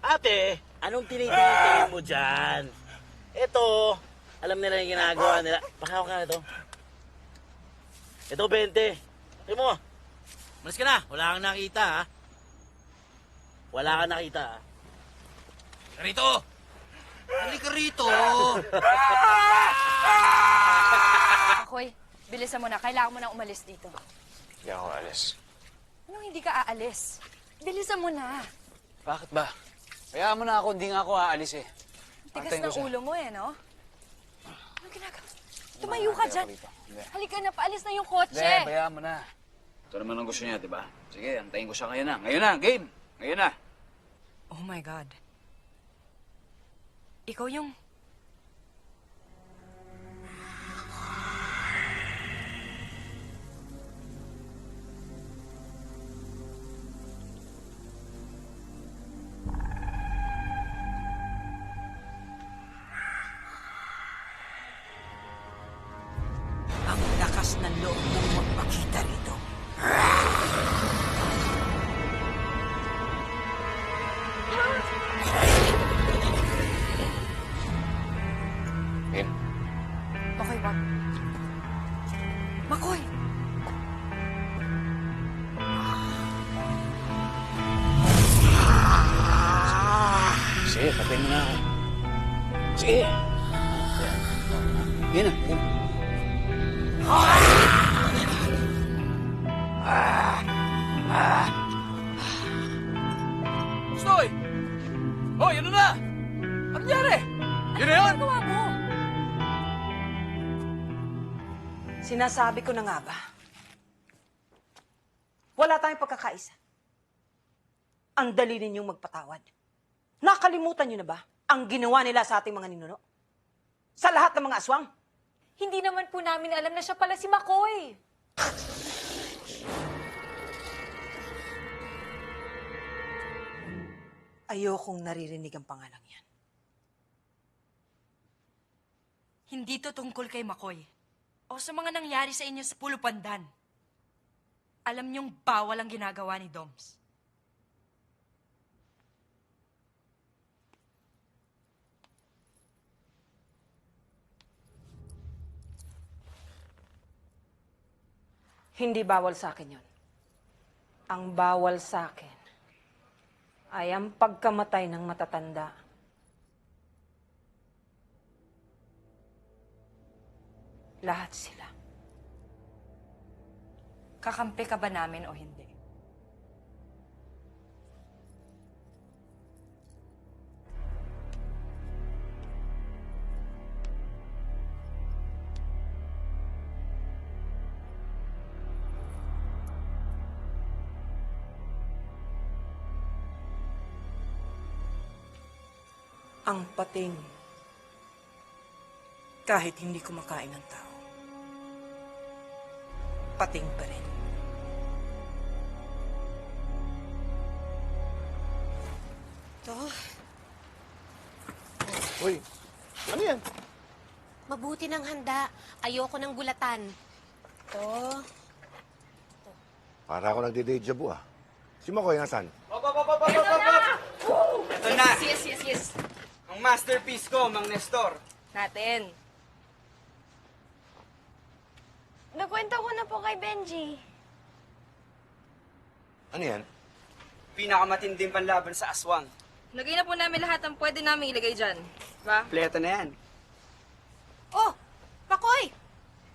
Ate, anong tinitingin mo dyan? Ito, alam nila yung ginagawa nila. Pakawak ka na ito. Ito, 20. Tingnan mo. Malis ka na. Wala kang nakita, ha? Wala kang nakita, ha? Rito! Halika rito! Makoy, bilisan mo na. Kailangan mo na umalis dito. Hindi ako alis. Anong hindi ka aalis? Bilisan mo na. Bakit ba? Kaya mo na ako, hindi nga ako aalis eh. Tigas ng ulo mo eh, no? Anong ginagawa? Tumayo ka dyan. Halika na, paalis na yung kotse. Hindi, bayaan mo na. Ito naman ang gusto niya, di ba? Sige, antayin ko siya ngayon na. Ngayon na, game! Ngayon na. Oh my God. Ikaw yung... Ang lakas ng loob mong magpakita rito. Okay, Bob. Makoy! Sige, patayin mo na ako. Sige. Yan na, yan. Stoy! Hoy, ano na? Ano nangyari? Yun na yun? Ano gawa mo? Sinasabi ko na nga ba? Wala tayong pagkakaisa. Ang dali ninyong magpatawad. Nakalimutan nyo na ba ang ginawa nila sa ating mga ninuno? Sa lahat ng mga aswang? Hindi naman po namin alam na siya pala si Makoy. Ayokong naririnig ang pangalang yan. Hindi to tungkol kay Makoy. O sa mga nangyari sa inyo sa Pulupandan. Alam niyong bawal ang ginagawa ni Doms. Hindi bawal sa akin yun. Ang bawal sa akin ay ang pagkamatay ng matatanda. Lahat sila. Kakampi ka ba namin o hindi? Ang pating, kahit hindi kumakain ng tao, pating pa rin. To, Uy, ano yan? mabuti ng handa. Ayoko ng gulatan. To, Para ako nagde-deja vu ah. Si Makoy, nasan? Ito na! Yes. Ang masterpiece ko, Mang Nestor. Natin. Nakwento ko na po kay Benji. Ano yan? Pinakamatinding panlaban sa aswang. Lagay na po namin lahat ng pwede namin ilagay dyan. Diba? Pleto na yan. oh, Makoy!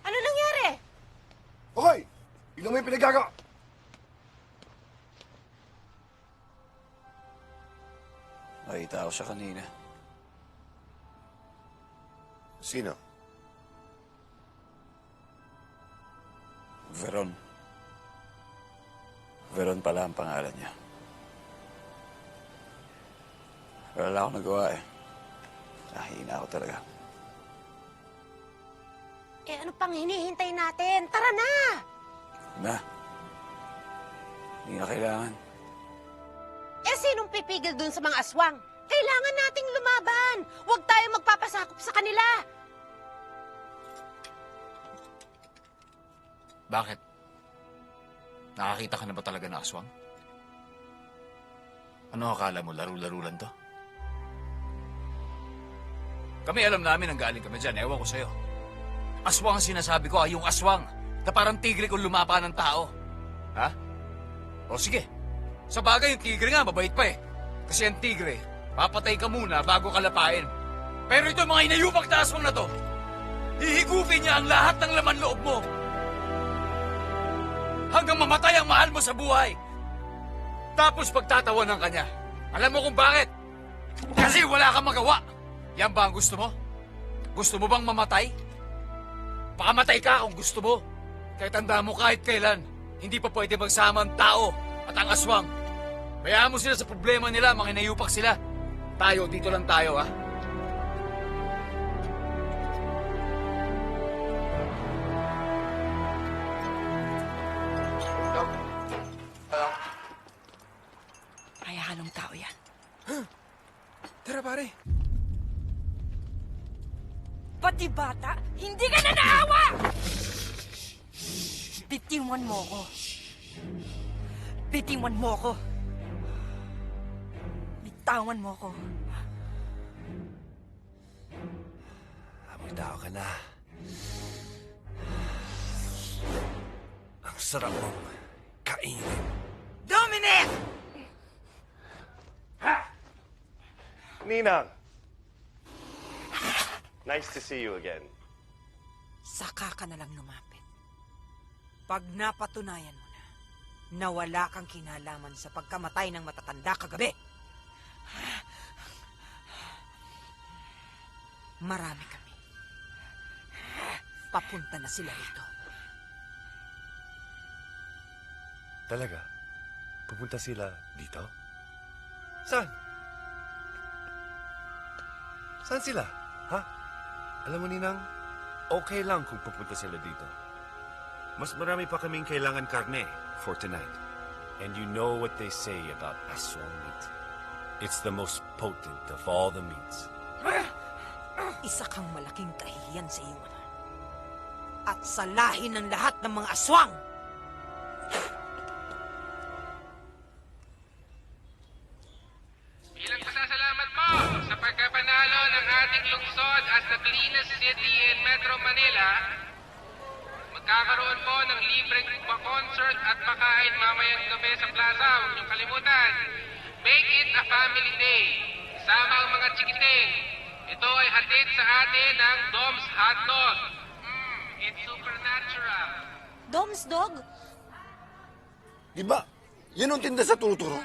Ano nangyari? Makoy! Tignan mo yung pinagagawa! Nakita ko siya kanina. Sino? Veron. Veron pala ang pangalan niya. Wala akong nagawa eh. Nahihina ako talaga. Eh, ano pang hinihintay natin? Tara na! Na. Hindi na kailangan. Eh, sinong pipigil dun sa mga aswang? Kailangan nating lumaban. Huwag tayo magpapasakop sa kanila. Bakit? Nakakita ka na ba talaga ng aswang? Ano akala mo, laro-laro lang to? Kami alam namin ang galing kami dyan. Ewan ko sa'yo. Aswang ang sinasabi ko, yung aswang na parang tigre kung lumapa ng tao. Ha? O sige. Sa bagay, yung tigre nga, mabait pa eh. Kasi ang tigre, papatay ka muna bago ka lapain. Pero ito mga inayupak na aswang na to, hihigupin niya ang lahat ng laman loob mo. Hanggang mamatay ang mahal mo sa buhay. Tapos pagtatawanan ka niya. Alam mo kung bakit? Kasi wala kang magawa. Yan ba ang gusto mo? Gusto mo bang mamatay? Pakamatay ka kung gusto mo. Kaya tanda mo kahit kailan, hindi pa pwede magsama ang tao at ang aswang. Bayaan mo sila sa problema nila, mga inayupak sila. Tayo, dito lang tayo, ha? Mayahanong tao yan. Tara, pare. Pati bata, hindi ka na naawa! Bitiwan mo ko. Bitiwan mo ko. Bitawan mo ko. Amoy tao ka na. Ang sarap mong kainin. Dominic! Ninang! Nice to see you again. Saka ka na lang lumapit. Pag napatunayan mo na wala kang kinalaman sa pagkamatay ng matatanda kagabi, marami kami. Papunta na sila rito. Talaga? Pupunta sila dito? Saan? Saan sila? Ha? Alam mo, Ninang, okay lang kung pupunta sila dito. Mas marami pa kaming kailangan karne for tonight. And you know what they say about aswang meat. It's the most potent of all the meats. Isa kang malaking kahihiyan sa iyo, ama. At sa lahi ng lahat ng mga aswang. Bilang pasasalamat mo sa pagkapanalo ng ating lungsod as the cleanest city in Metro Manila, Magkakaroon po ng libreng concert at makain mamayang gabi sa plaza. Huwag niyong kalimutan. Make it a family day. Isama ang mga chikiting. Ito ay hatid sa atin ng Dom's Hotdog. It's supernatural. Dom's Dog? Di ba? Yan ang tinda sa Turuturo.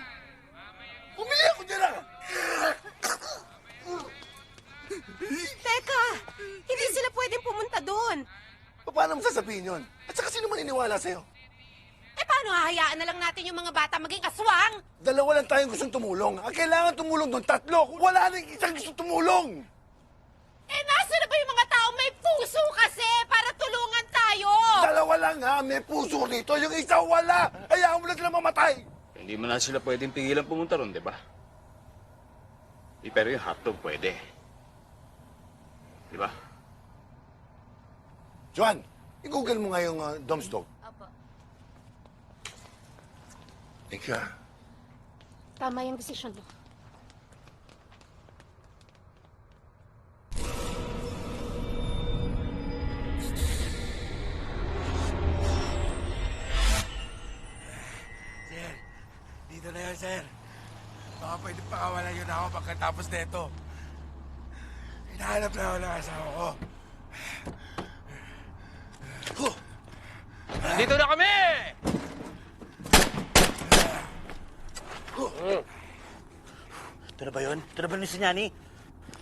Umili ako dyan ah! Teka! Hindi sila pwedeng pumunta doon. Paano mo sasabihin yun? At saka sino maniniwala sa'yo? Eh paano hahayaan na lang natin yung mga bata maging aswang? Dalawa lang tayong gustong tumulong. Ang kailangan tumulong doon, tatlo. Wala nang isang gustong tumulong. Eh nasa na ba yung mga tao may puso kasi para tulungan tayo? Dalawa lang ha, may puso rito. Yung isa wala. Hayaan mo na sila mamatay. Hindi mo na sila pwedeng pigilan pumunta ron, di ba? Pero yung hotdog pwede. Di ba? Joan, i-google mo nga yung Dom's Dog. Opo. Ika. Tama yung desisyon mo. Sir, dito na yan, sir. Baka pwede pakawalan yun ako pagkatapos nito. Hinahanap na ako ng asawa ko. Dito na kami! Ito na ba yun? Ito na ba ni Sinyani?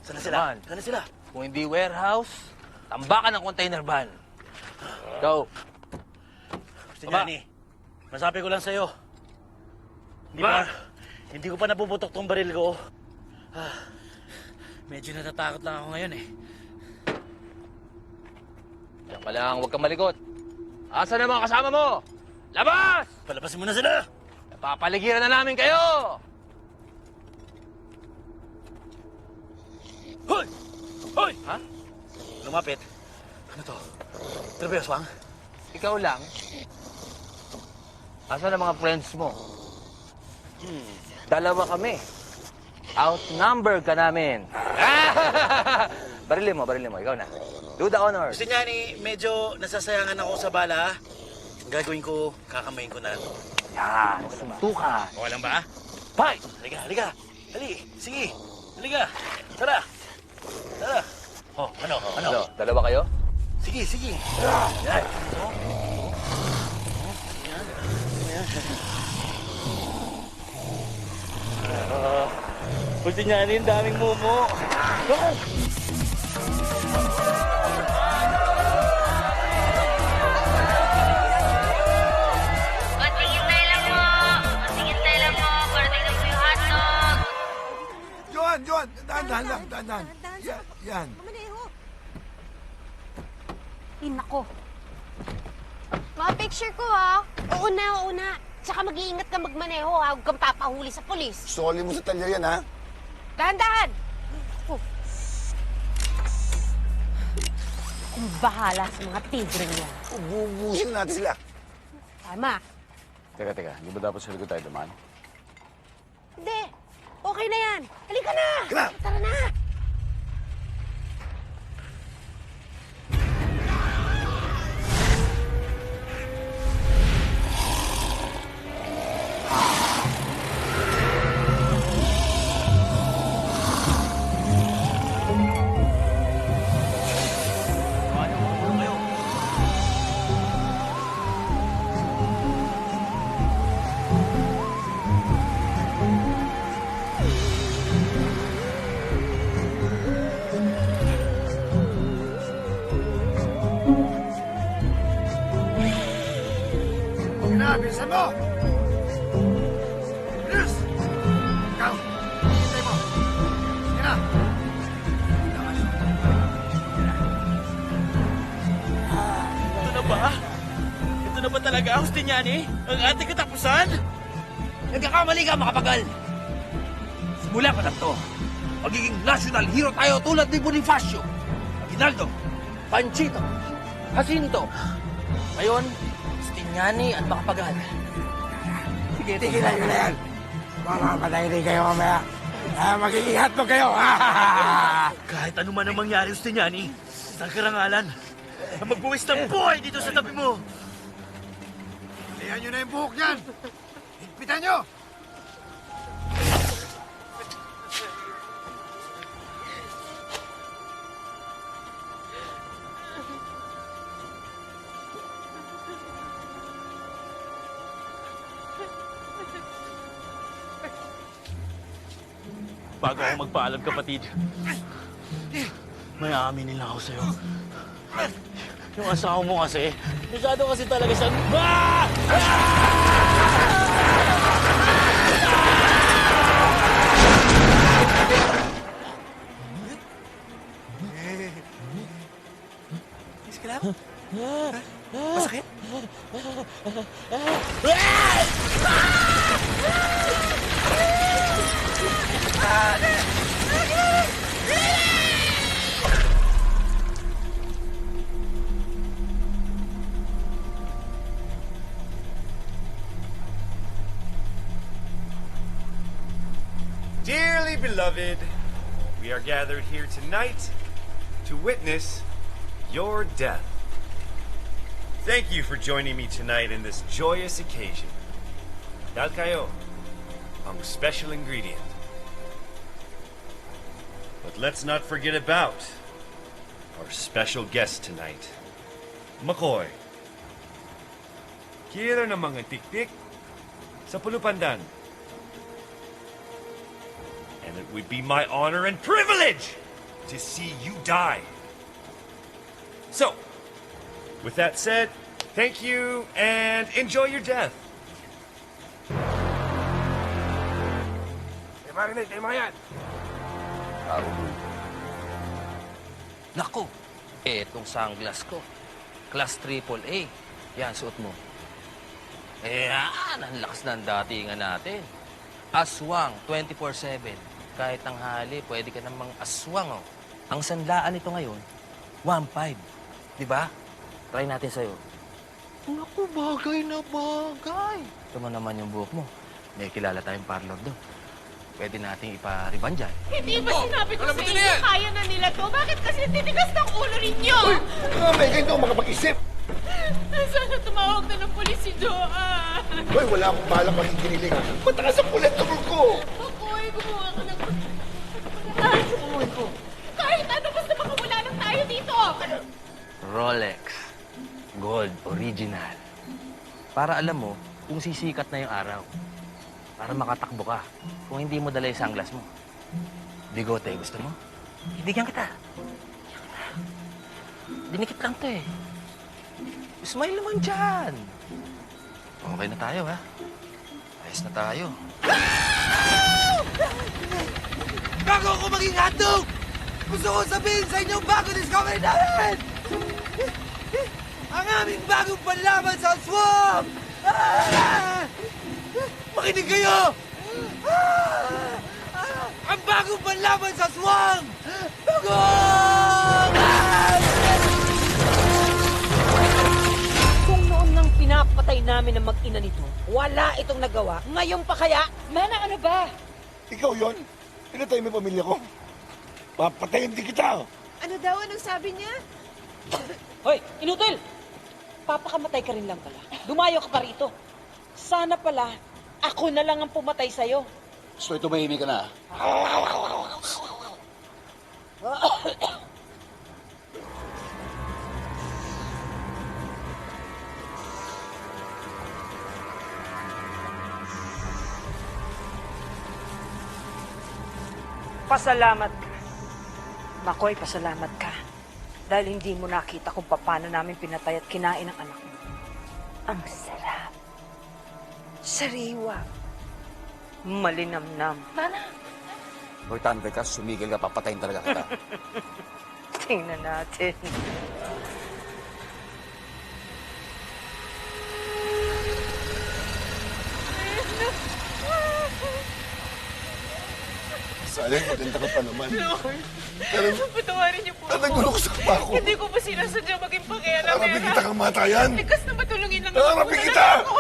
Saan na sila? Saan na sila? Kung hindi warehouse, tambakan ng container van. Go. Sinyani, masabi ko lang sa'yo. Hindi ko pa napuputok tong baril ko. Medyo natatakot lang ako ngayon eh. Diyan ka lang, huwag kang malikot. Asa na mga kasama mo? Labas! Palabasin mo na sila! Napapaligiran na namin kayo! Hoy! Hoy! Ha? Lumapit. Ano to? Trabe, aswang? Ikaw lang? Asa na mga friends mo? Dalawa kami. Outnumber ka namin. Barilin mo. Ikaw na. Do the honors. Sinyani, medyo nasasayangan ako sa bala. Ang gagawin ko, kakamayin ko na. Yan, suntukan. Okay lang ba? Fight! Halika. Sige. Halika. Tara. Oh, ano? Dalawa kayo? Sige. Yan. Pulti niya yung daming mumo. Joan, dahan lang. Yan. Nako. Ma-picture ko ha. Oo na. Tsaka mag-iingat ka magmaneho ha. Huwag kang papahuli sa polis. Soli mo sa talyer yan ha. Dahan-dahan! Kung bahala sa mga tigre niya. Ububusin natin sila. Tama. Teka. Di ba dapat sa likod tayo dumaan? Hindi. Okay na yan. Halika na! Kena! Tara na! Bilisan mo! Bilis! Ikaw! Hintay mo! Sige na! Ito na ba talaga, Austinyani? Ang ating katapusan? Nagkakamali ka, makapagal! Simula pa lang to, magiging national hero tayo tulad ni Bonifacio, Aguinaldo, Panchito, Jacinto. Ngayon, Stinyani at Makapagal. Sige, Tigilan nyo na yan. Baka patay rin kayo mamaya. Mag-iingat mo kayo. Kahit ano man ang mangyari, Austinyani, sa karangalan, na magbuwis ng buhay dito sa tabi mo! Lihan nyo na yung buhok niyan! Higpitan nyo! Bago ako magpaalam, kapatid, may aaminin lang ako sa'yo. Yung asawa mo kasi, masyado kasi talaga siyang... Masakit? Dearly beloved, we are gathered here tonight to witness your death. Thank you for joining me tonight in this joyous occasion. Dahil kayo ang special ingredient. But let's not forget about our special guest tonight, McCoy. Kira ng mga tiktik sa Pulupandan. And it would be my honor and privilege to see you die. So, with that said, thank you and enjoy your death. Marinig, tayo mga yan. Naku, etong sunglass ko. Class AAA. Yan, suot mo. Ayan, ang lakas ng datingan natin. Aswang, 24/7. Kahit tanghali, pwede ka namang aswang, oh. Ang sanlaan nito ngayon, 1.5. Diba? Try natin sa'yo. Naku, bagay na bagay. Ito mo naman yung buhok mo. May kilala tayong parlor doon. Pwede nating ipariban dyan. Hindi ba sinabi ko sa inyo, kaya na nila to? Bakit kasi titigas ng ulo ninyo? May ganito makapag-isip! Sana tumawag na ng pulis si Joanne. Hoy, wala akong balang makikiniling. Matakas ang pulet tungkol ko! Makoy, gumawa ka ng... Ay, ko. Kahit ano, basta makawala lang tayo dito. Rolex. Gold. Original. Para alam mo kung sisikat na yung araw. Para makatakbo ka. Kung hindi mo dala yung sunglass mo. Bigote, gusto mo? Ibigyan kita. Dinikit lang to eh. Smile naman dyan. Okay na tayo, ha? Ayos na tayo. Bago ako maging hotdog! Gusto ko sabihin sa inyo bago discovery namin! Ang aming bagong panlaban sa swamp! Makinig kayo! Ang bagong panlaban sa swamp! Bagong! Kung noon nang pinapatay namin ang mag-ina nito, wala itong nagawa. Ngayon pa kaya? Mana, ano ba? Ikaw yon? Pinatay mo yung pamilya ko? Papatayin din kita! Ano daw? Anong sabi niya? Hoy, inutil! Papakamatay ka rin lang pala. Dumayo ka pa rito. Sana pala, ako na lang ang pumatay sa'yo. So ito mahimik ka na. Pasalamat ka. Makoy, pasalamat ka. Dahil hindi mo nakita kung paano namin pinatay at kinain ang anak mo. Ang sarap. Sariwa. Malinamnam. Mana? Importante ka, sumigil ka, papatayin talaga kita. Tingnan natin. Sayang, maganda ka pa naman. Lord, Pero, patawarin niyo po ako. nagduluksak pa ako. Hindi ko po sinasadya maging pakialam. Harapin kita kamatayan. Likas na matulungin lang Harapin kita! Ako.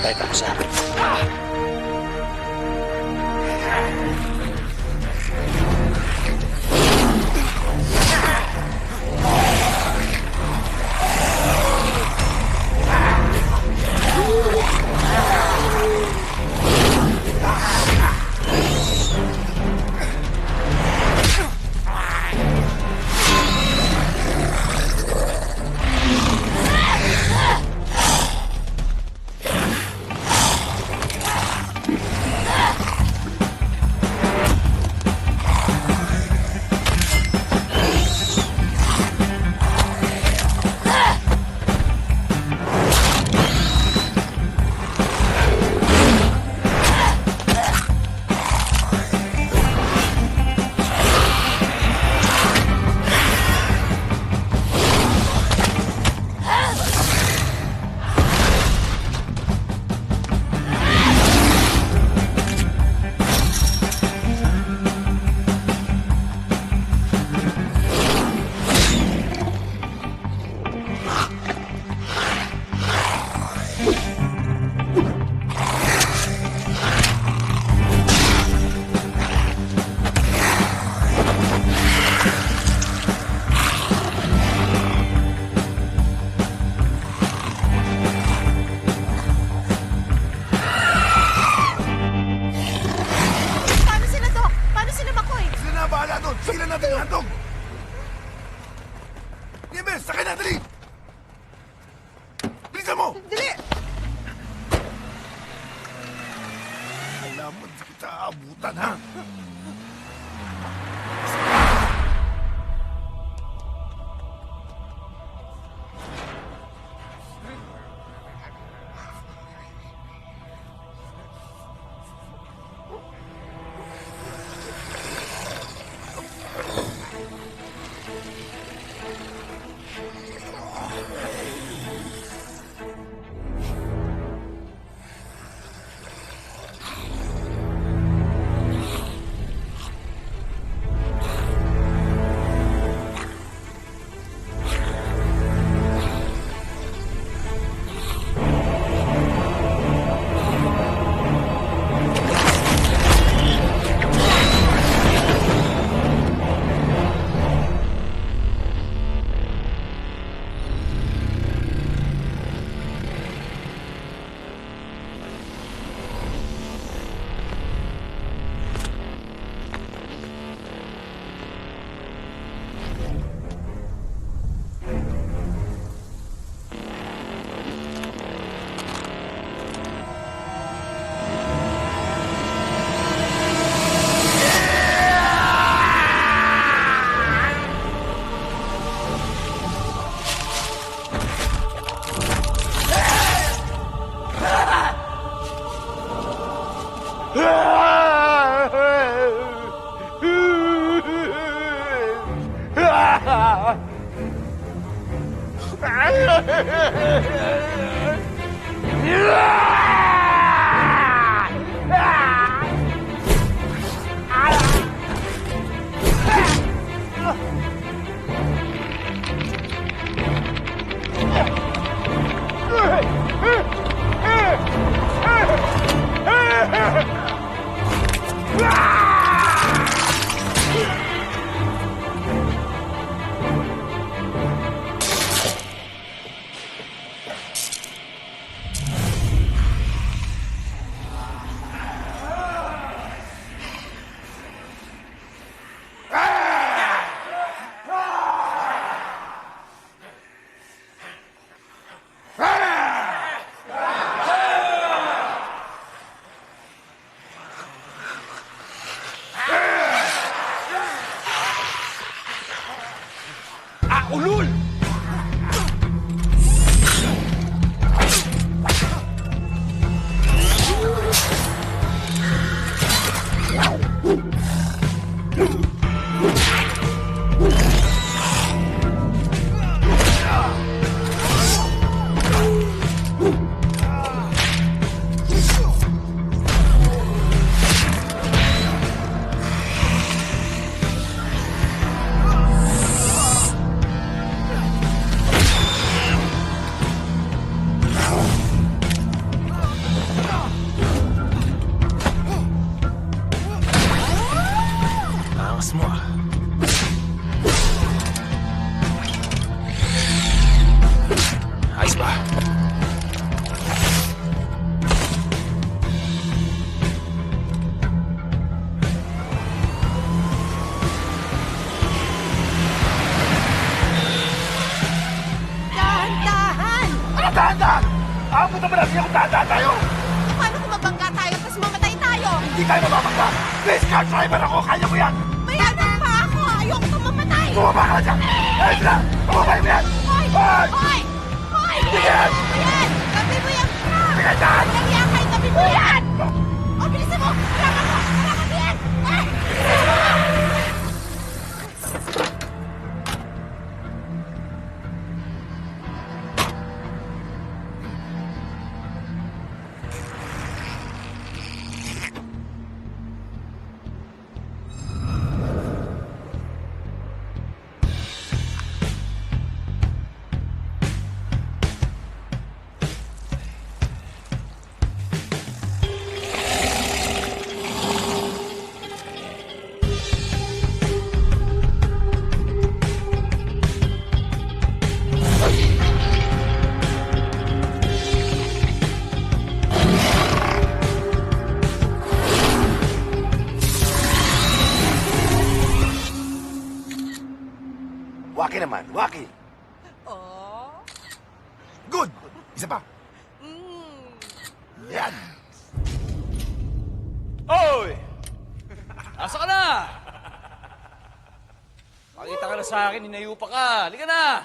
Patay ka sa akin. Paano sila, Doc? Paano sila, Makoy? Sila na bahala doon! Sila natin yung handog! Nieves, sakay na, dali! Bilisan mo! Dali! Alam mo, di kita aabutan, ha? Kalimutan mo natin yung tanda tayo! Paano kung mabangga tayo tapos mamatay tayo? Hindi tayo mababangga! Race car driver ako! Kaya mo yan! May anak pa ako! Ayoko pa mamatay! Bumaba ka na dyan! Ayos na! Bumaba mo yan! Hoy! Hoy! Hoy! Hoy! Tingnan! Yan! Tabi mo yan! Tingnan dyan! Nangyayang kayo! Tabi mo yan! O, bilisan mo! Harangan mo! Harangan mo yan! Ay! Bilisan mo! Waki naman, waki! Good! Isa pa! Yan! Oy! Asa ka na? Pakita ka na sa akin, hinayupa ka. Halika na!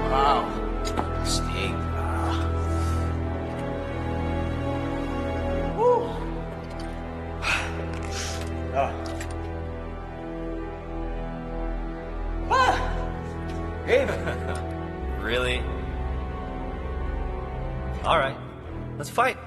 Wow. Sting. Gabe! Really? All right, let's fight.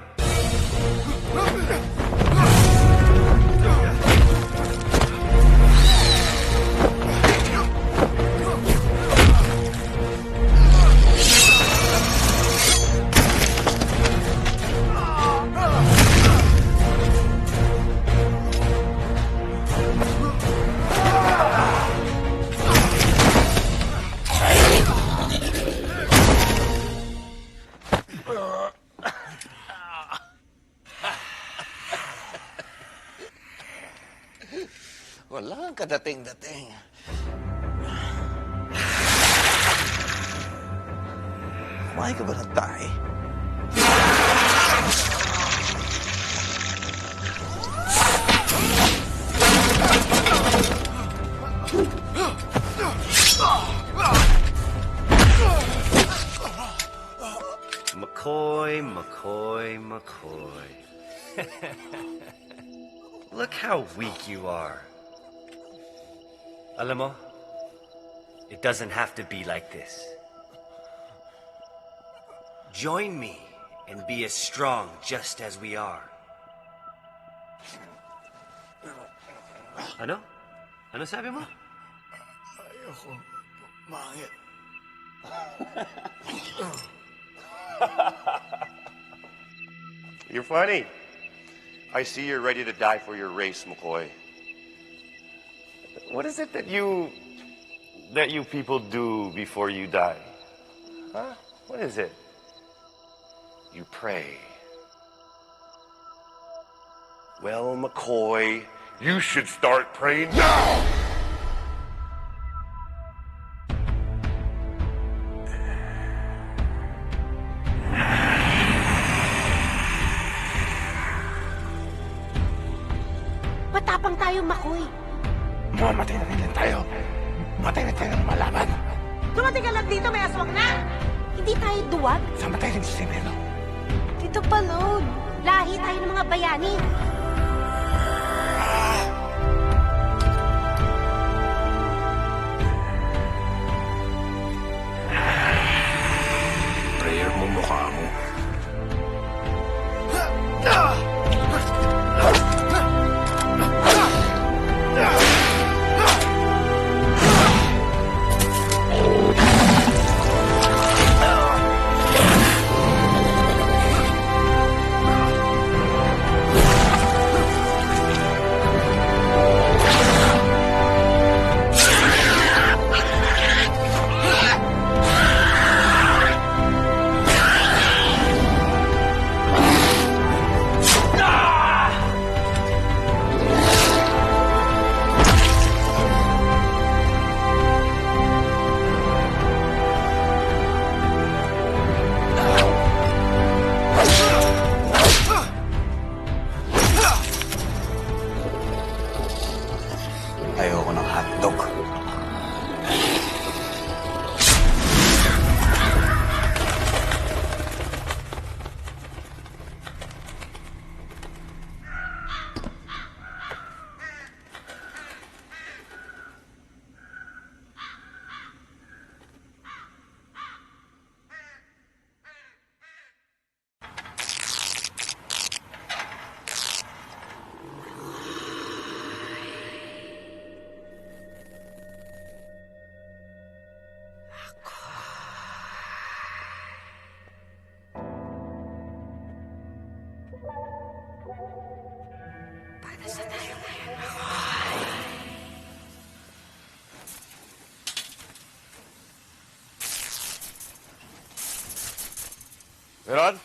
Wala kang kadating-dating. Kumain ka ba ng tae? McCoy, McCoy, McCoy. Look how weak you are. Alam mo, it doesn't have to be like this. Join me and be as strong just as we are. Ano? Ano sabi mo? Ayoko mangit. You're funny. I see you're ready to die for your race, McCoy. What is it that you people do before you die? Huh? What is it? You pray. Well, McCoy, you should start praying now! Matapang tayo, Makoy. Mamatay na rin lang tayo. Matay na tayo ng malaman. Dumating ka lang dito, may aswang na! Hindi tayo duwag. Sa matay rin si Sibelo. Tito Palod, lahi tayo ng mga bayani. Prayer mo mukha mo. Meron?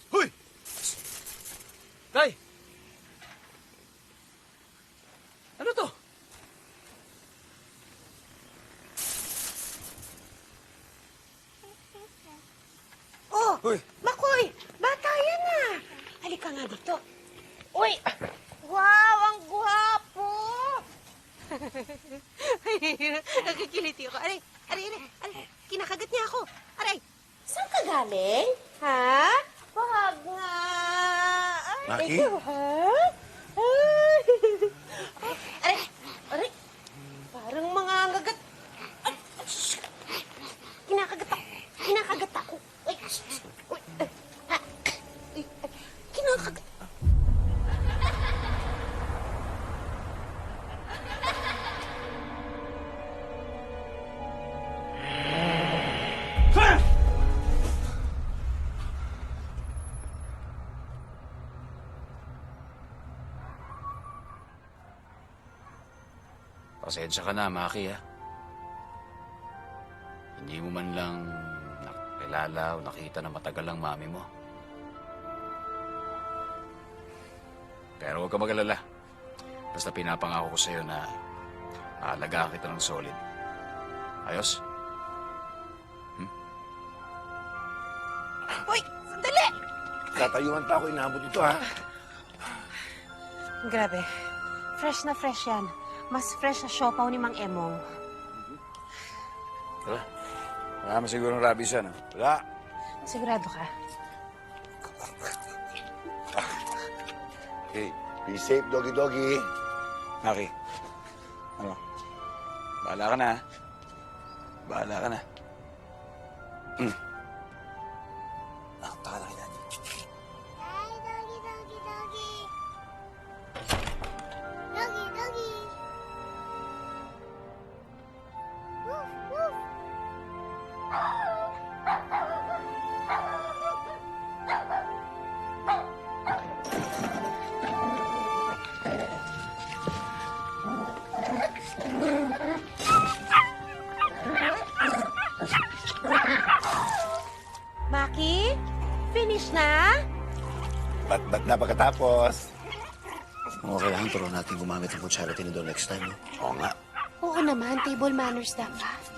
Hoy! Tay! Ano to? Oh, Makoy! Bata yan ah! Halika nga dito. Uy! Wow! Ang gwapo! Nakikiliti ako. Aray! Aray! Aray! Aray! Kinakagat niya ako. Aray! Saan ka galing? Ha? Wag nga! Ay, Maki? ikaw, ha? Ay! Aray! Aray! Parang mga ngagat. Ay! Kinakagat ako. Kinakagat ako. Ay! Uy! Ha? Ay! Kinakagat. Pasensya ka na, Maki, ha? Hindi mo man lang nakilala o nakita na matagal ang mami mo. Pero huwag ka mag-alala. Basta pinapangako ko sa'yo na aalagaan kita ng solid. Ayos? Uy! Sandali! Tatayuan pa ako, inaabot ito, ha? Grabe. Fresh na fresh yan. Mas fresh na siopaw ni Mang Emong. Wala. Wala naman sigurong rabies yan, ha? Wala. Sigurado ka? Okay, be safe, doggy-doggy. Maki. Ano? Bahala ka na, ha? Bahala ka na. Taka lang kita. Maki? Finish na? Ba't na pagkatapos? Oo, kailangan turuan natin gumamit ng kutsara tinidor next time, no? Oo nga. Oo naman, table manners dapat.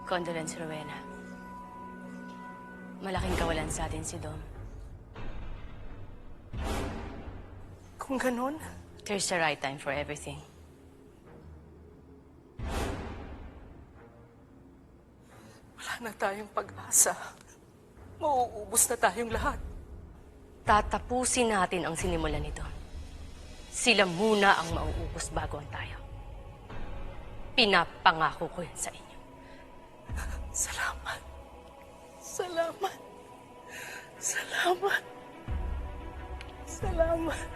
Condolence, Rowena. Malaking kawalan sa atin si Dom. Kung ganun, There's a right time for everything. wala na tayong pag-asa. Mauubos na tayong lahat. Tatapusin natin ang sinimulan nito. Sila muna ang mauubos bago ang tayo. Pinapangako ko yan sa inyo. Salamat. Salamat. Salamat. Salamat.